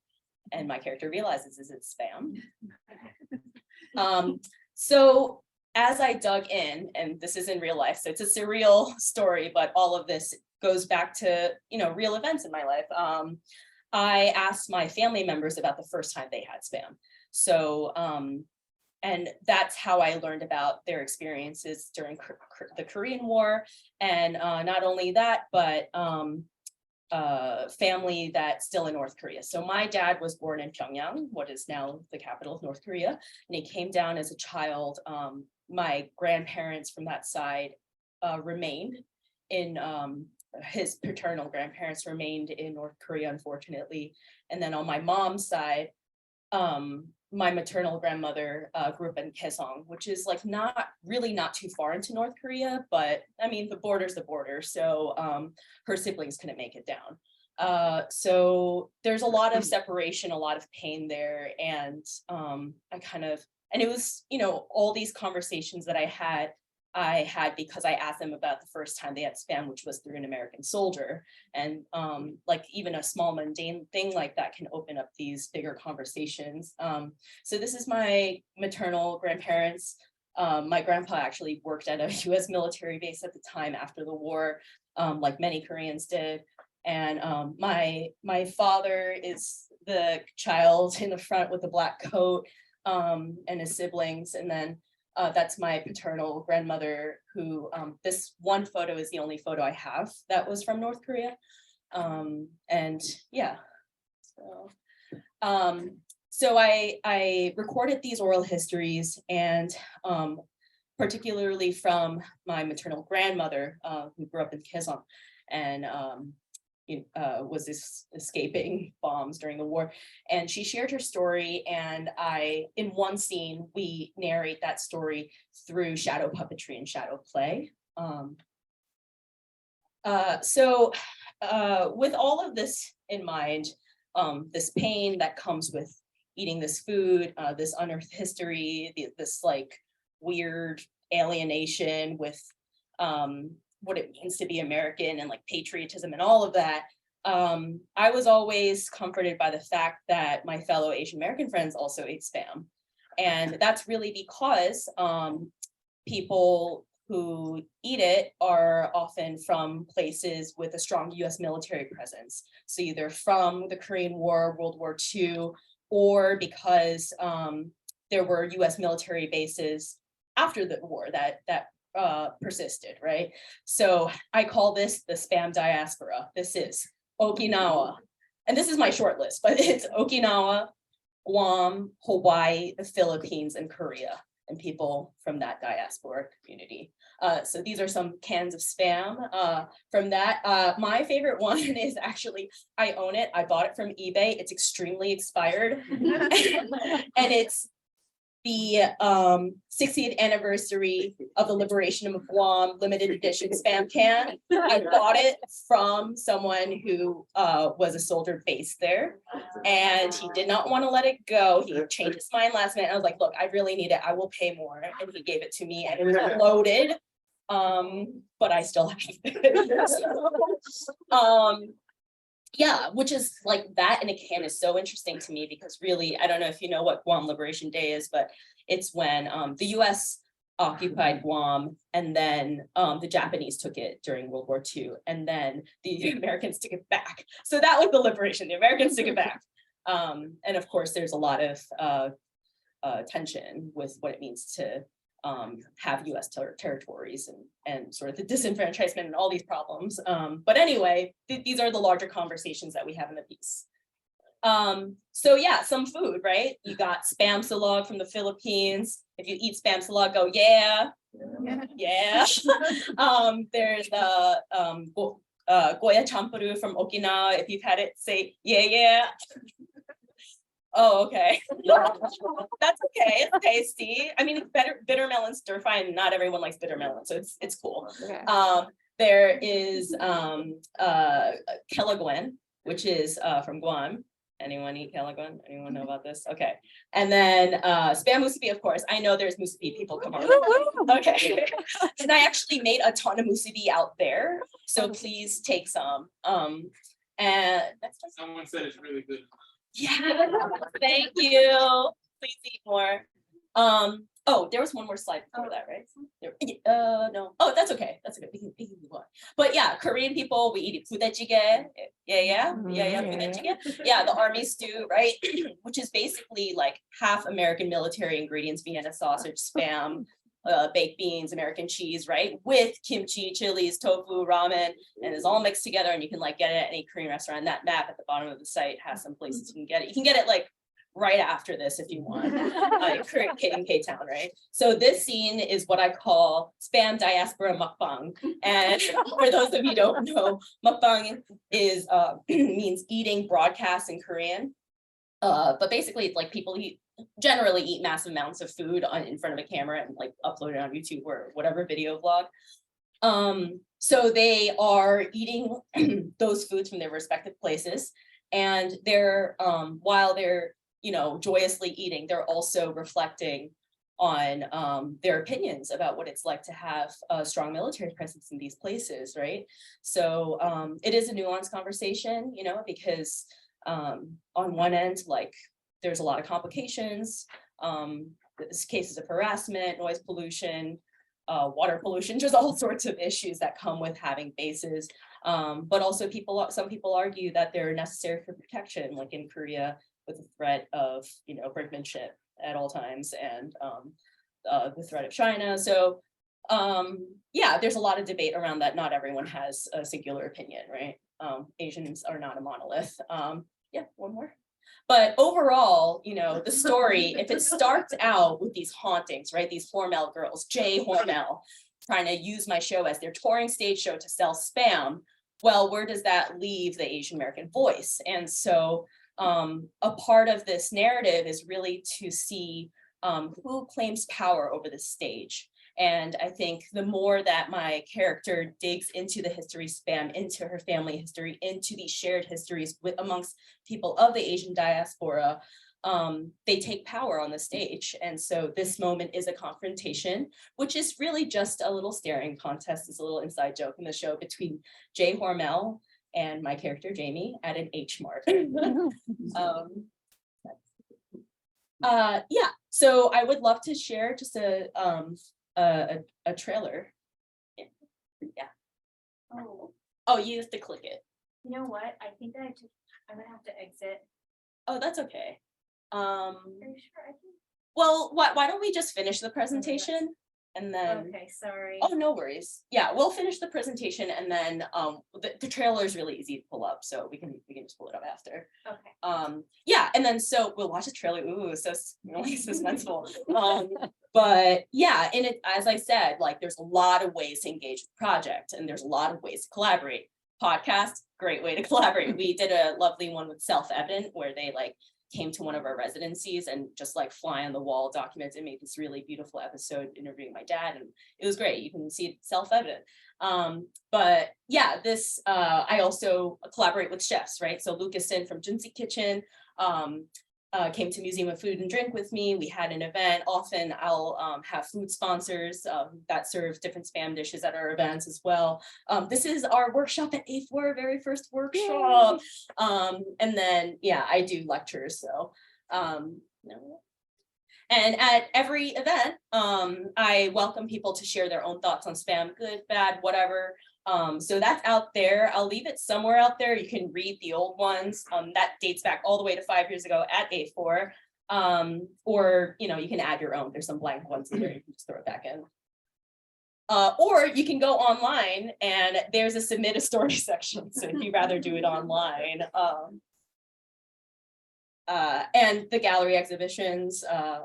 And my character realizes, is it spam? So as I dug in, and this is in real life, so it's a surreal story, but all of this goes back to, you know, real events in my life. I asked my family members about the first time they had spam. So, and that's how I learned about their experiences during the Korean War. And not only that, but family that's still in North Korea. So my dad was born in Pyongyang, what is now the capital of North Korea, and he came down as a child. My grandparents from that side remained in, his paternal grandparents remained in North Korea, unfortunately. And then on my mom's side, my maternal grandmother grew up in Kaesong, which is like not too far into North Korea, but I mean, the border's the border. So her siblings couldn't make it down. So there's a lot of separation, a lot of pain there. And and it was, you know, all these conversations that I had because I asked them about the first time they had spam, which was through an American soldier. And like even a small mundane thing like that can open up these bigger conversations. So this is my maternal grandparents. My grandpa actually worked at a US military base at the time after the war, like many Koreans did. And my father is the child in the front with the black coat, and his siblings. And then that's my paternal grandmother who, this one photo is the only photo I have that was from North Korea. And yeah, so I recorded these oral histories, and particularly from my maternal grandmother who grew up in Kaesong and was escaping bombs during the war. And she shared her story, and in one scene, we narrate that story through shadow puppetry and shadow play. So with all of this in mind, this pain that comes with eating this food, this unearthed history, this like weird alienation with what it means to be American and like patriotism and all of that, I was always comforted by the fact that my fellow Asian American friends also ate spam. And that's really because people who eat it are often from places with a strong US military presence. So either from the Korean War, World War II, or because there were US military bases after the war that persisted, right? So I call this the spam diaspora. This is Okinawa. And this is my short list, but it's Okinawa, Guam, Hawaii, the Philippines, and Korea, and people from that diaspora community. So these are some cans of spam from that. My favorite one is actually, I own it. I bought it from eBay. It's extremely expired. And it's the 60th anniversary of the liberation of Guam limited edition spam can. I bought it from someone who was a soldier based there, and he did not want to let it go. He changed his mind last minute. I was like, look, I really need it. I will pay more. And he gave it to me, and it was loaded, but I still have it. Yeah, which is like that in a can is so interesting to me because really, I don't know if you know what Guam Liberation Day is, but it's when the US occupied Guam, and then the Japanese took it during World War II, and then the Americans took it back. So that was the liberation, the Americans took it back. And of course, there's a lot of tension with what it means to have US territories and sort of the disenfranchisement and all these problems. But anyway, these are the larger conversations that we have in the piece. So yeah, some food, right? You got spam salog from the Philippines. If you eat spam salog, go, yeah. Yeah. There's the goya champuru from Okinawa. If you've had it, say, yeah. Oh, okay. That's okay. It's tasty. I mean, it's bitter melon stir fry, and not everyone likes bitter melon, so it's cool. Okay. There is kelaguen, which is from Guam. Anyone eat kelaguen? Anyone know about this? Okay. And then spam musubi, of course. I know there's musubi people come on. Okay. And I actually made a ton of musubi out there, so please take some. And someone said it's really good. Yeah, thank you. Please eat more. Oh, there was one more slide before that, right? No. Oh, that's okay. That's okay. We can move on. But yeah, Korean people, we eat pudejjigae. Yeah, pudejjigae. Yeah, the army stew, right? Which is basically like half American military ingredients, Vienna sausage, spam, baked beans, American cheese, right? With kimchi, chilies, tofu, ramen, and it's all mixed together, and you can like get it at any Korean restaurant. And that map at the bottom of the site has some places you can get it. You can get it like right after this if you want, like in K-Town, right? So this scene is what I call spam diaspora mukbang. And for those of you who don't know, mukbang is means eating broadcast in Korean. But basically, it's like people generally eat massive amounts of food in front of a camera and like upload it on YouTube or whatever video blog. So they are eating those foods from their respective places, and they're while they're joyously eating, they're also reflecting on their opinions about what it's like to have a strong military presence in these places, right? So it is a nuanced conversation, because on one end, like there's a lot of complications, cases of harassment, noise pollution, water pollution, just all sorts of issues that come with having bases. But also some people argue that they're necessary for protection, like in Korea, with the threat of, brinkmanship at all times, and the threat of China. So yeah, there's a lot of debate around that. Not everyone has a singular opinion, right? Asians are not a monolith. Yeah, one more. But overall, the story, if it starts out with these hauntings, right? These Hormel girls, Jay Hormel, trying to use my show as their touring stage show to sell spam, well, where does that leave the Asian American voice? And so a part of this narrative is really to see who claims power over the stage. And I think the more that my character digs into the history spam, into her family history, into these shared histories amongst people of the Asian diaspora, they take power on the stage. And so this moment is a confrontation, which is really just a little staring contest. It's a little inside joke in the show between Jay Hormel and my character Jamie at an H Mart. Yeah, so I would love to share just a trailer. Yeah. Oh, you have to click it. You know what? I think I'm gonna have to exit. Oh, that's okay. Are you sure? I think. Well, why don't we just finish the presentation and then. Okay, sorry. Oh, no worries. Yeah, we'll finish the presentation, and then the trailer is really easy to pull up, so we can just pull it up after. Okay. Yeah, and then so we'll watch the trailer. Ooh, so really suspenseful. But yeah, and as I said, like there's a lot of ways to engage with the project, and there's a lot of ways to collaborate. Podcast, great way to collaborate. We did a lovely one with Self-Evident where they like came to one of our residencies and just like fly on the wall documented, made this really beautiful episode interviewing my dad, and it was great. You can see it Self-Evident. But yeah, this I also collaborate with chefs, right? So Lucas Sin from Junsi Kitchen came to Museum of Food and Drink with me. We had an event. Often I'll have food sponsors that serve different spam dishes at our events as well. This is our workshop at A4, very first workshop. And then, yeah, I do lectures. So, and at every event, I welcome people to share their own thoughts on spam, good, bad, whatever. So that's out there. I'll leave it somewhere out there. You can read the old ones. That dates back all the way to 5 years ago at A4. Or, you can add your own. There's some blank ones in there. You can just throw it back in. Or you can go online and there's a submit a story section. So if you'd rather do it online. And the gallery exhibitions,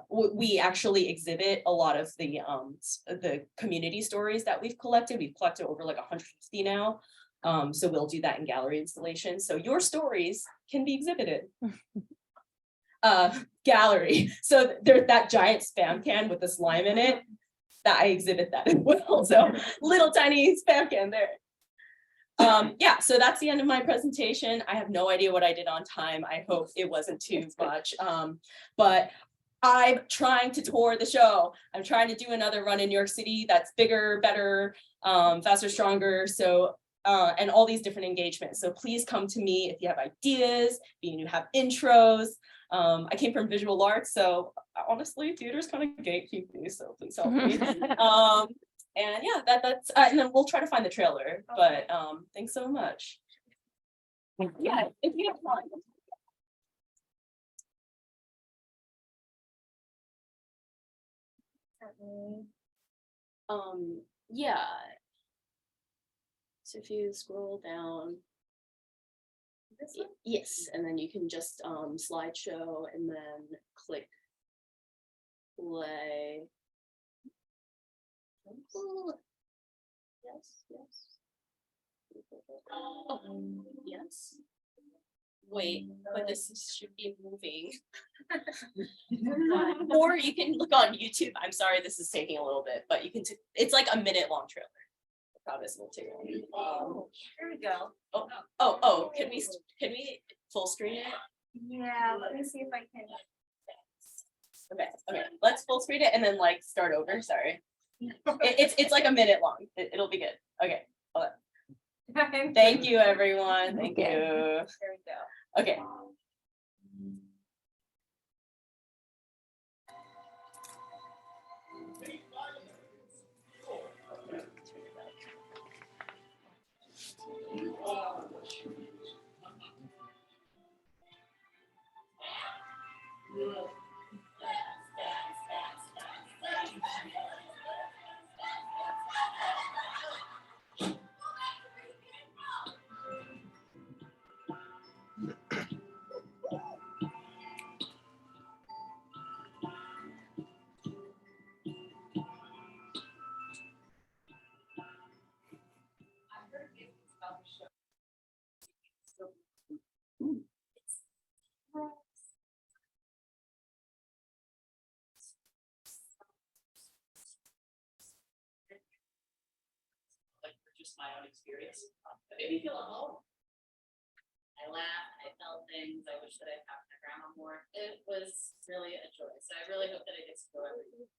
we actually exhibit a lot of the community stories that we've collected. We've collected over like 150 now. So we'll do that in gallery installations. So your stories can be exhibited. Gallery. So there's that giant spam can with the slime in it that I exhibit that as well. So little tiny spam can there. Yeah, so that's the end of my presentation. I have no idea what I did on time. I hope it wasn't too much. But I'm trying to tour the show. I'm trying to do another run in New York City that's bigger, better, faster, stronger. So, and all these different engagements. So please come to me if you have ideas, if you have intros. I came from visual arts, so honestly, theater's kind of gatekeep me, so please help me. And yeah, that's and then we'll try to find the trailer. But thanks so much. Yeah, if you have time. Yeah. So if you scroll down. Yes, and then you can just slideshow and then click play. Oh, yes, yes. Oh, yes. Wait, but should be moving. Or you can look on YouTube. I'm sorry, this is taking a little bit, but you can, it's like a minute-long trailer. I promise it won't take long. Here we go. Oh, can we full screen it? Yeah, let me see if I can. Okay, let's full screen it and then like start over, sorry. It's like a minute long, it'll be good, okay. Hold on. Thank you, everyone, thank you. There we go. Okay. Like just my own experience. It made me feel at home. I laughed, I felt things, I wish that I talked to my grandma more. It was really a joy. So I really hope that it gets to go everywhere.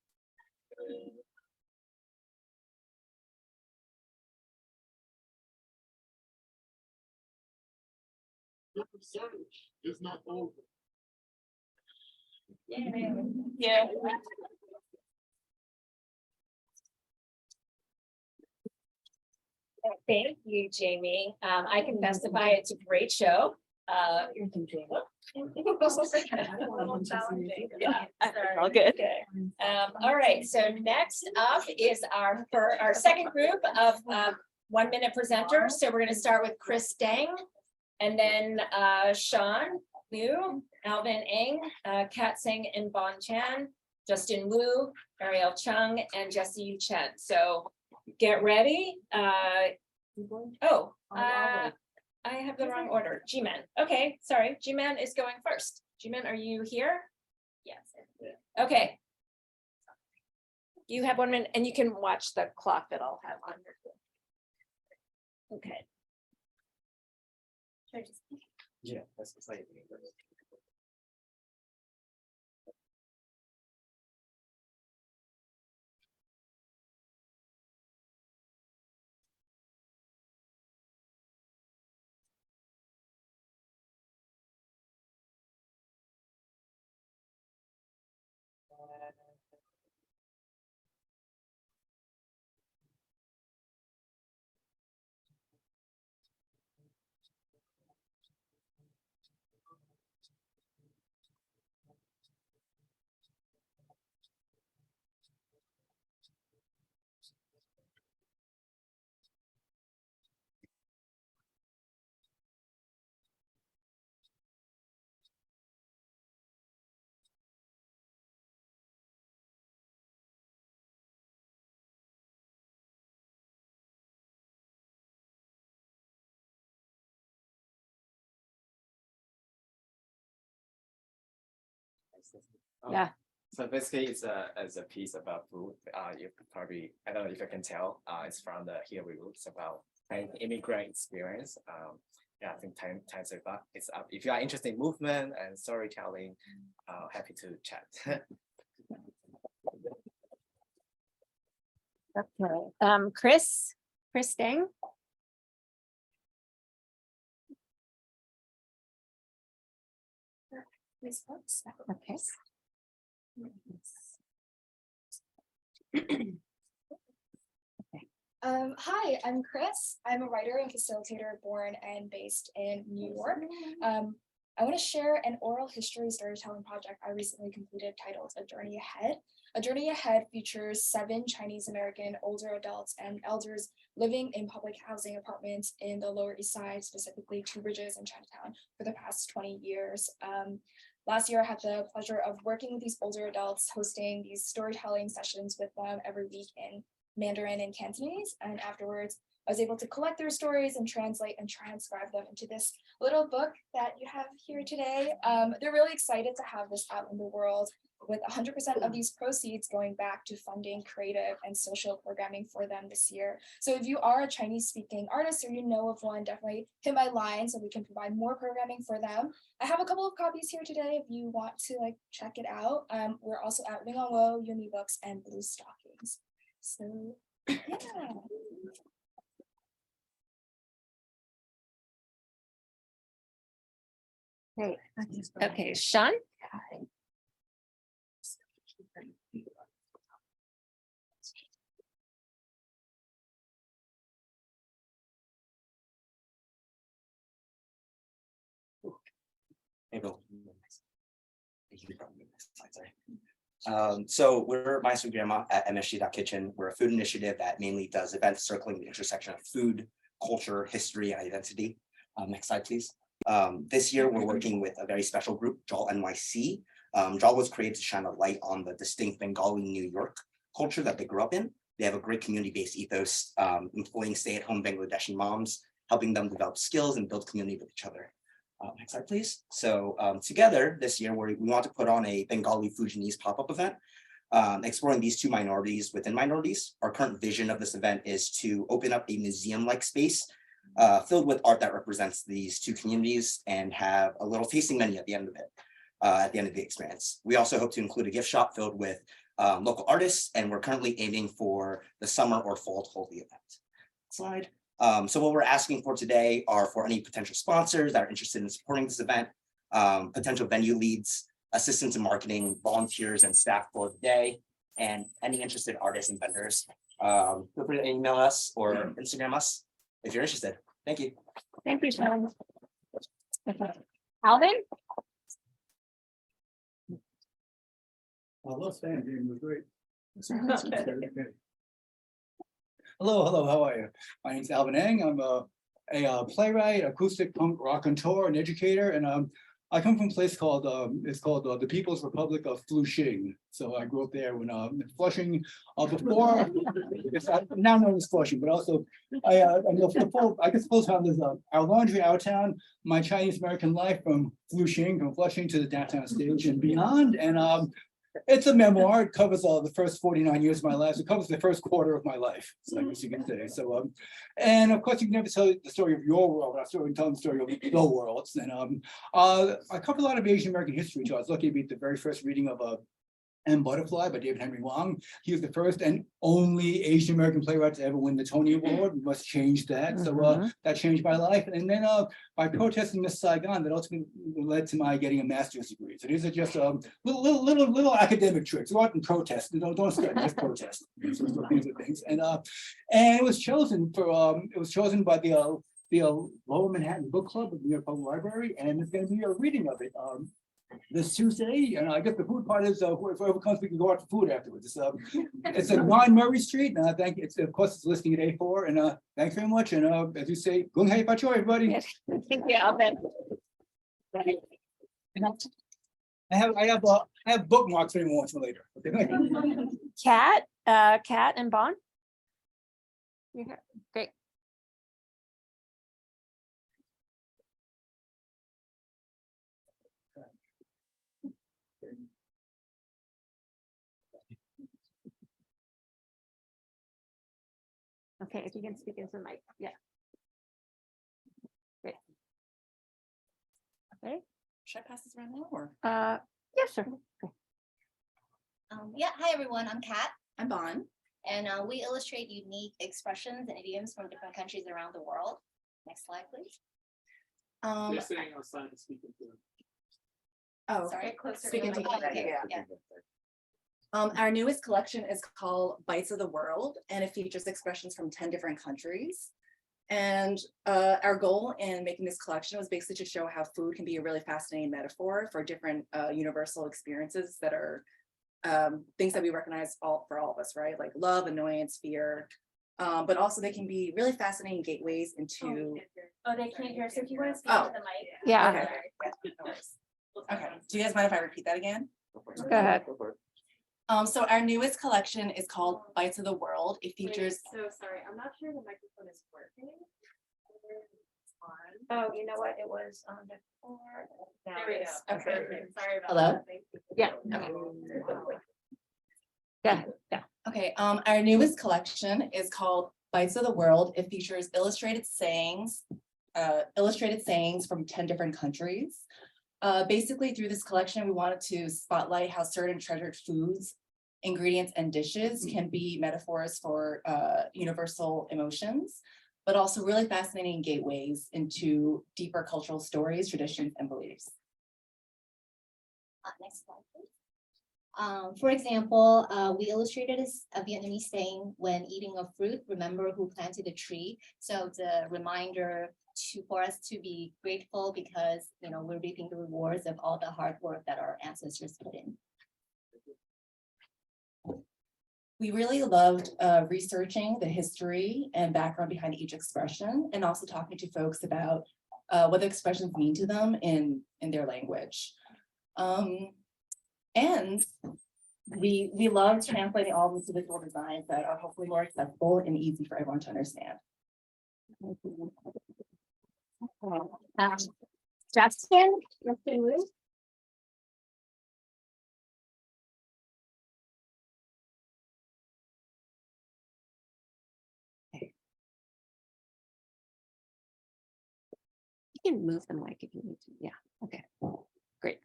The research is not over. Yeah. Thank you, Jamie. I can testify it's a great show. Yeah, all good. Okay. All right, so next up is for our second group of 1 minute presenters. So we're gonna start with Chris Deng, and then Sean Liu, Alvin Ng, Kat Singh and Bon Chan, Justin Wu, Ariel Chung, and Jesse Yu Chen. So get ready. I have the wrong order. G-Man. Okay, sorry. G-Man is going first. G-Man, are you here? Yes. Okay. You have 1 minute and you can watch the clock that I'll have on your. Okay. Yeah, that's exciting. Yeah. So basically, it's as a piece about food. You could probably, I don't know if I can tell. It's from the Here We Roots about immigrant experience. Yeah, I think time's up. It's up. If you are interested in movement and storytelling, happy to chat. Okay. Chris Deng. Okay. Hi, I'm Chris. I'm a writer and facilitator born and based in New York. I want to share an oral history storytelling project I recently completed titled A Journey Ahead. A Journey Ahead features 7 Chinese American older adults and elders living in public housing apartments in the Lower East Side, specifically Two Bridges and Chinatown, for the past 20 years. Last year, I had the pleasure of working with these older adults, hosting these storytelling sessions with them every week in Mandarin and Cantonese. And afterwards, I was able to collect their stories and translate and transcribe them into this little book that you have here today. They're really excited to have this out in the world, with 100% of these proceeds going back to funding creative and social programming for them this year. So if you are a Chinese speaking artist or you know of one, definitely hit my line so we can provide more programming for them. I have a couple of copies here today if you want to check it out. We're also at Wing on Woe, Uni Books, and Blue Stockings. So yeah. Great. Okay, Sean? Hey, Bill. So we're My Sweet Grandma at MSG.Kitchen. We're a food initiative that mainly does events circling the intersection of food, culture, history, and identity. Next slide, please. This year, we're working with a very special group, JAL NYC. JAL was created to shine a light on the distinct Bengali New York culture that they grew up in. They have a great community-based ethos, employing stay-at-home Bangladeshi moms, helping them develop skills and build community with each other. Next slide, please. So together this year, we want to put on a Bengali Fujianese pop-up event, exploring these two minorities within minorities. Our current vision of this event is to open up a museum-like space filled with art that represents these two communities and have a little tasting menu at the end of it, at the end of the experience. We also hope to include a gift shop filled with local artists, and we're currently aiming for the summer or fall to hold the event. Slide. So what we're asking for today are for any potential sponsors that are interested in supporting this event, potential venue leads, assistants in marketing, volunteers and staff for the day, and any interested artists and vendors. Feel free to email us or Instagram us if you're interested. Thank you. Thank you, Sean. Alvin? I love stand game, it was great. Hello, how are you? My name's Alvin Eng. I'm a playwright, acoustic punk raconteur, and educator, and I come from a place called the People's Republic of Flushing. So I grew up there when in Flushing before. Now known as Flushing, but also I guess suppose how there's our laundry, our town, my Chinese American life from Flushing to the downtown stage and beyond, and it's a memoir. It covers the first 49 years of my life. It covers the first quarter of my life, so I guess you can say. So, and of course, you can never tell the story of your world without telling the story of the worlds. And I cover a lot of Asian American history too. I was lucky to be at the very first reading of M. Butterfly by David Henry Wong. He was the first and only Asian American playwright to ever win the Tony Award. We must change that. So that changed my life. And then by protesting Miss Saigon, that ultimately led to my getting a master's degree. So these are just little academic tricks. Go out and protest. Don't study, just protest. These are things. And it was chosen by the Lower Manhattan Book Club of the New York Public Library, and it's going to be a reading of it this Tuesday, and I guess the food part is whoever comes, we can go out for food afterwards. It's at 9 Murray Street, and I think of course it's listing at A4. And thanks very much. And as you say, gung hei pacho, everybody. Thank you, Alvin. I have bookmarks for anyone wants them later. Kat and Bon. You're here. Great. Okay, if you can speak into the mic, yeah. Great. Okay. Should I pass this around now or? Yeah, sure. Okay. Yeah, hi everyone, I'm Kat. I'm Bon. And we illustrate unique expressions and idioms from different countries around the world. Next slide, please. You're saying outside and speaking to them. Oh, sorry. Speaking to the mic, Yeah. Our newest collection is called Bites of the World, and it features expressions from 10 different countries. And our goal in making this collection was basically to show how food can be a really fascinating metaphor for different universal experiences that are things that we recognize for all of us, right? Like love, annoyance, fear. But also they can be really fascinating gateways into. Oh, they can't hear, so if you want to speak Oh. to the mic. Yeah. Okay. Yeah, no worries. Okay, do you guys mind if I repeat that again? Go ahead. So our newest collection is called Bites of the World. It features. So sorry, I'm not sure the microphone is working. Oh, you know what? It was on the floor. Now There we it is. go. Okay. Perfect. Sorry about Hello? that. Thank you. Yeah. Yeah. Okay, our newest collection is called Bites of the World. It features illustrated sayings from 10 different countries. Basically, through this collection, we wanted to spotlight how certain treasured foods, ingredients, and dishes can be metaphors for universal emotions, but also really fascinating gateways into deeper cultural stories, traditions, and beliefs. Next slide, please. For example, we illustrated a Vietnamese saying, when eating a fruit, remember who planted the tree. So the reminder for us to be grateful because, you know, we're reaping the rewards of all the hard work that our ancestors put in. We really loved researching the history and background behind each expression, and also talking to folks about what the expressions mean to them in their language. And we love translating all these visual designs that are hopefully more accessible and easy for everyone to understand. Justin Woo. You can move the mic if you need to. Yeah, okay, great.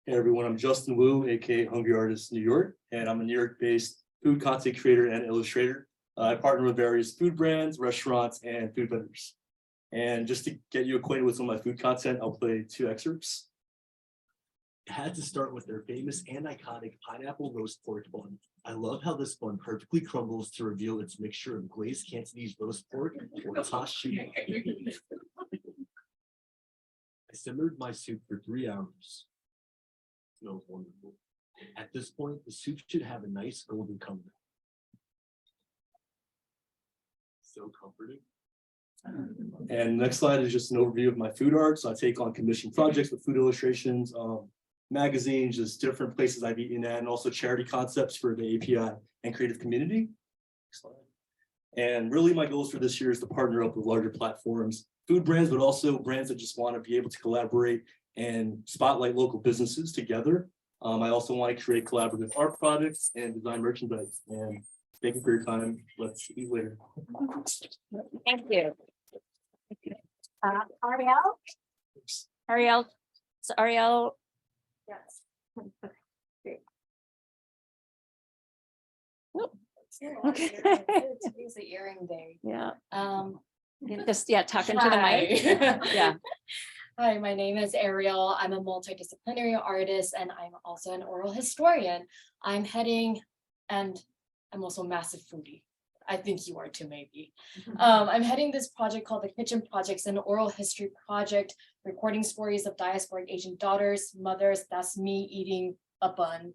Hey everyone, I'm Justin Woo, aka Hungry Artist New York, and I'm a New York-based food content creator and illustrator. I partner with various food brands, restaurants, and food vendors. And just to get you acquainted with some of my food content, I'll play 2 excerpts. It had to start with their famous and iconic pineapple roast pork bun. I love how this bun perfectly crumbles to reveal its mixture of glazed Cantonese roast pork or tashu. I simmered my soup for 3 hours. It smells wonderful. At this point, the soup should have a nice golden color. So comforting. And next slide is just an overview of my food art. So I take on commission projects with food illustrations, magazines, just different places I've eaten at, and also charity concepts for the API and creative community. Next slide. And really my goals for this year is to partner up with larger platforms, food brands, but also brands that just want to be able to collaborate and spotlight local businesses together. I also want to create collaborative art projects and design merchandise. And thank you for your time. Let's see you later. Thank you. Ariel? Ariel, so Ariel. Yes. Great. Okay. Today's the earring day. Yeah. Just, yeah, talk into the mic. Yeah. Hi, my name is Ariel. I'm a multidisciplinary artist and I'm also an oral historian. I'm also a massive foodie. I think you are too, maybe. I'm heading this project called the Kitchen Projects, an oral history project, recording stories of diasporic Asian daughters, mothers. That's me eating a bun.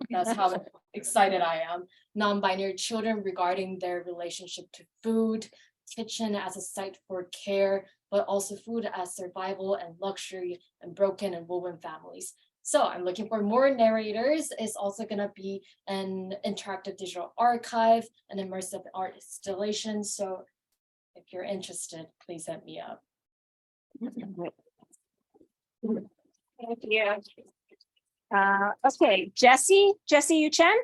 That's how excited I am. Non-binary children regarding their relationship to food, kitchen as a site for care, but also food as survival and luxury and broken and woven families. So I'm looking for more narrators. It's also going to be an interactive digital archive, an immersive art installation. So if you're interested, please hit me up. Thank you. Okay, Jesse Yu Chen.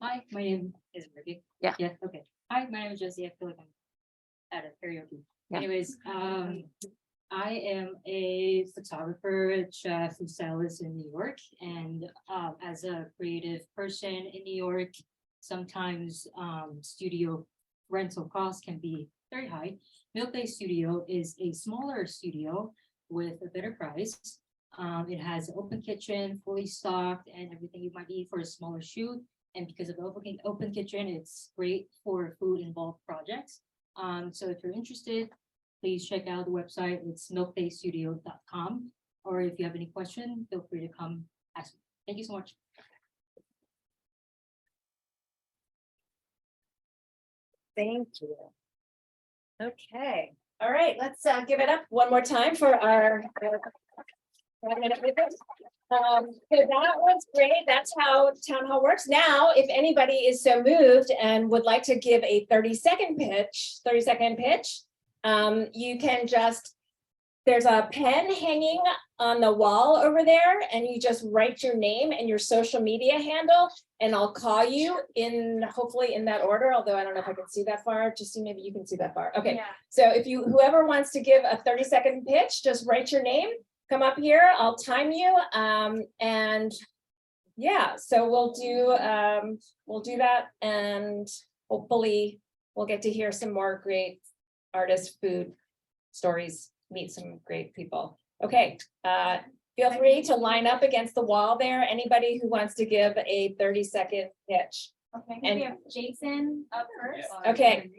Hi, my name is Ricky. Yeah. Yeah, okay. Hi, my name is Jesse. I feel like I'm at a karaoke. Yeah. Anyways, I am a photographer, chef, and stylist in New York. And as a creative person in New York, sometimes studio rental costs can be very high. Milk Bay Studio is a smaller studio with a better price. It has an open kitchen, fully stocked, and everything you might need for a smaller shoot. And because of the open kitchen, it's great for food involved projects. So if you're interested, please check out the website. It's milkdaystudio.com. Or if you have any question, feel free to come ask me. Thank you so much. Thank you. Okay, all right, let's give it up one more time for our. So that was great. That's how town hall works. Now, if anybody is so moved and would like to give a 30-second pitch, you can just, there's a pen hanging on the wall over there, and you just write your name and your social media handle, and I'll call you in, hopefully in that order, although I don't know if I can see that far. Justine, maybe you can see that far. Okay, so if you, whoever wants to give a 30-second pitch, just write your name, come up here, I'll time you, and yeah, so we'll do that, and hopefully we'll get to hear some more great artist food stories, meet some great people. Okay, feel free to line up against the wall there. Anybody who wants to give a 30-second pitch. Okay, And- we have Jason up first. Okay.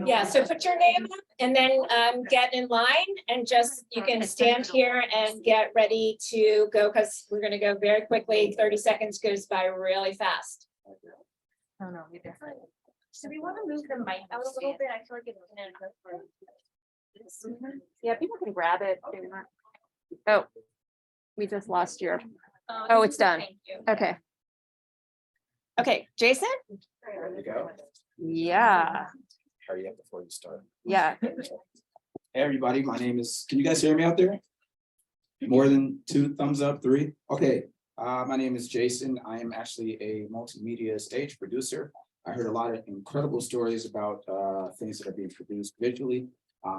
Yeah, so put your name up and then get in line, and just, you can stand here and get ready to go, because we're gonna go very quickly. 30 seconds goes by really fast. Oh, no, we definitely. So we want to move the mic out a little bit. I feel like it's Yeah, people can grab it. Oh, we just lost your, oh, it's done. Thank you. Okay. Okay, Jason? There you go. Yeah, Hurry up before you start. yeah. Hey, everybody, my name is, can you guys hear me out there? More than 2 thumbs up, 3? Okay, my name is Jason. I am actually a multimedia stage producer. I heard a lot of incredible stories about things that are being produced visually,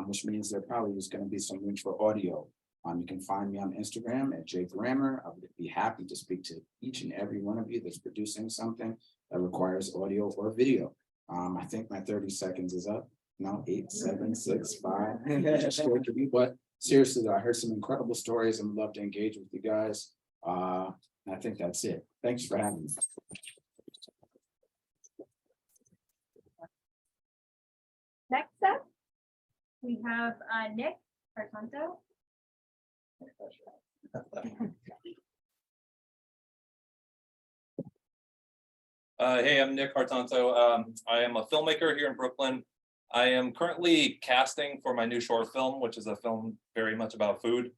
which means there probably is going to be some room for audio. You can find me on Instagram at jgrammer. I would be happy to speak to each and every one of you that's producing something that requires audio or video. I think my 30 seconds is up. No, 8, 7, 6, 5. But seriously, I heard some incredible stories and would love to engage with you guys. And I think that's it. Thanks for having me. Next up, we have Nick Cartanto. Hey, I'm Nick Hartanto. I am a filmmaker here in Brooklyn. I am currently casting for my new short film, which is a film very much about food.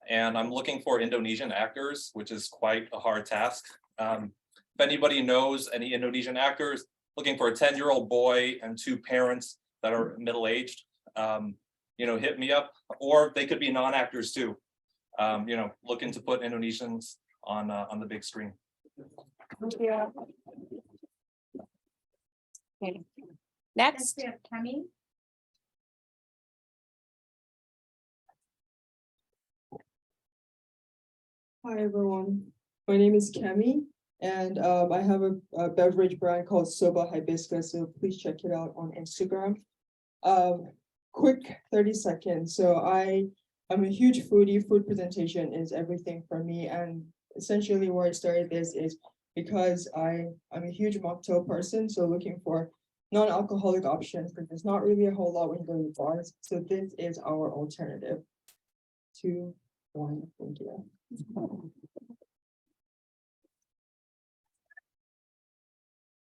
And I'm looking for Indonesian actors, which is quite a hard task. If anybody knows any Indonesian actors, looking for a 10-year-old boy and 2 parents that are middle-aged, hit me up, or they could be non-actors too. Looking to put Indonesians on the big screen. Yeah. Okay. Next. We have Kemi. Hi, everyone. My name is Kemi, and I have a beverage brand called Soba Hibiscus, so please check it out on Instagram. Quick 30 seconds. So I'm a huge foodie. Food presentation is everything for me, and essentially where I started this is because I'm a huge mocktail person, so looking for non-alcoholic options, because there's not really a whole lot when you go to bars. So this is our alternative. 2, 1, thank you.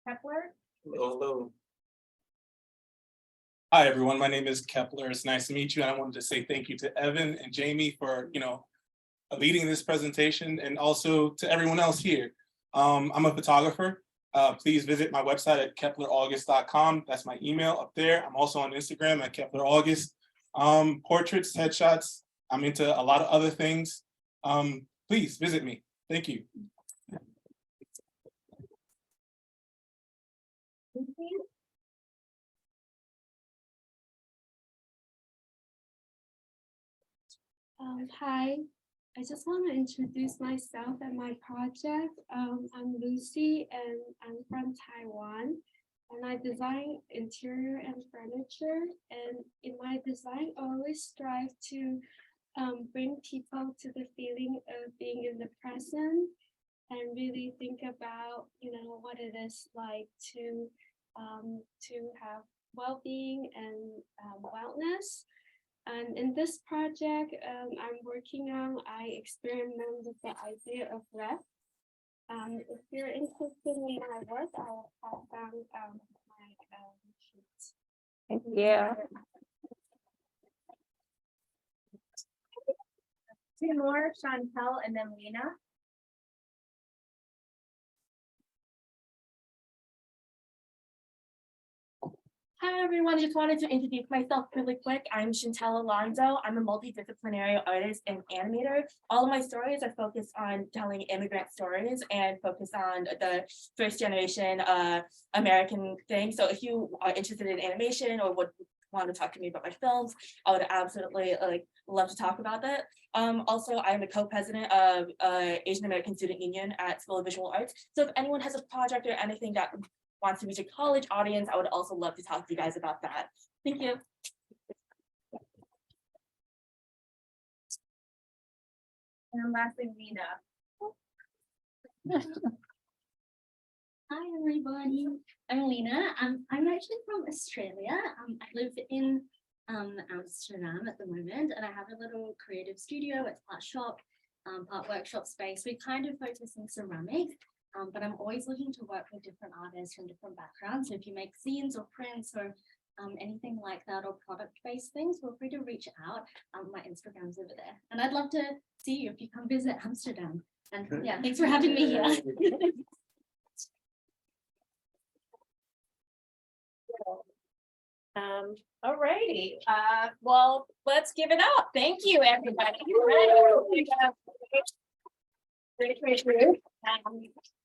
Kepler. Hello. Hi, everyone. My name is Kepler. It's nice to meet you. And I wanted to say thank you to Evan and Jamie for, leading this presentation, and also to everyone else here. I'm a photographer. Please visit my website at keplerAugust.com. That's my email up there. I'm also on Instagram at KeplerAugust. Portraits, headshots. I'm into a lot of other things. Please visit me. Thank you. Hi, I just want to introduce myself and my project. I'm Lucy and I'm from Taiwan, and I design interior and furniture. And in my design, I always strive to bring people to the feeling of being in the present and really think about, what it is like to have well-being and wellness. And in this project I'm working on, I experiment with the idea of rest. If you're interested in my work, I'll pass down my sheets. Thank you. Two more, Chantel and then Lena. Hi, everyone. Just wanted to introduce myself really quick. I'm Chantel Alonso. I'm a multidisciplinary artist and animator. All of my stories are focused on telling immigrant stories and focus on the first generation American thing. So if you are interested in animation or would want to talk to me about my films, I would absolutely love to talk about that. Also, I'm a co-president of Asian American Student Union at School of Visual Arts. So if anyone has a project or anything that wants to reach a college audience, I would also love to talk to you guys about that. Thank you. And lastly, Lena. Hi everybody, I'm Lena. I'm actually from Australia. I live in Amsterdam at the moment, and I have a little creative studio. It's art shop, art workshop space. We kind of focus on ceramics, but I'm always looking to work with different artists from different backgrounds. So if you make zines or prints or anything like that, or product-based things, feel free to reach out. My Instagram's over there, and I'd love to see you if you come visit Amsterdam. And yeah, thanks for having me here. All righty. Well, let's give it up. Thank you, everybody.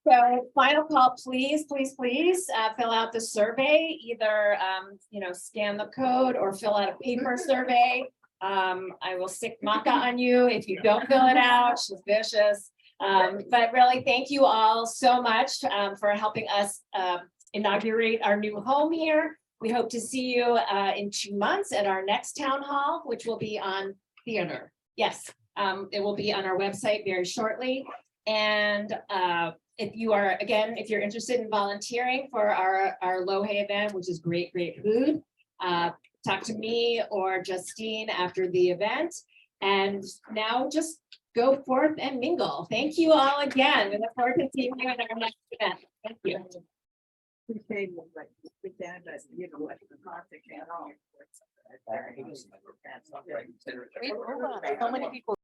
So final call, please fill out the survey, either scan the code or fill out a paper survey. I will stick maca on you if you don't fill it out. She's vicious. But really, thank you all so much for helping us inaugurate our new home here. We hope to see you in 2 months at our next town hall, which will be on theater. Yes, it will be on our website very shortly. And if you're interested in volunteering for our Lohe event, which is great food, talk to me or Justine after the event. And now just go forth and mingle. Thank you all again. We look forward to seeing you at our next event. Thank you. So many people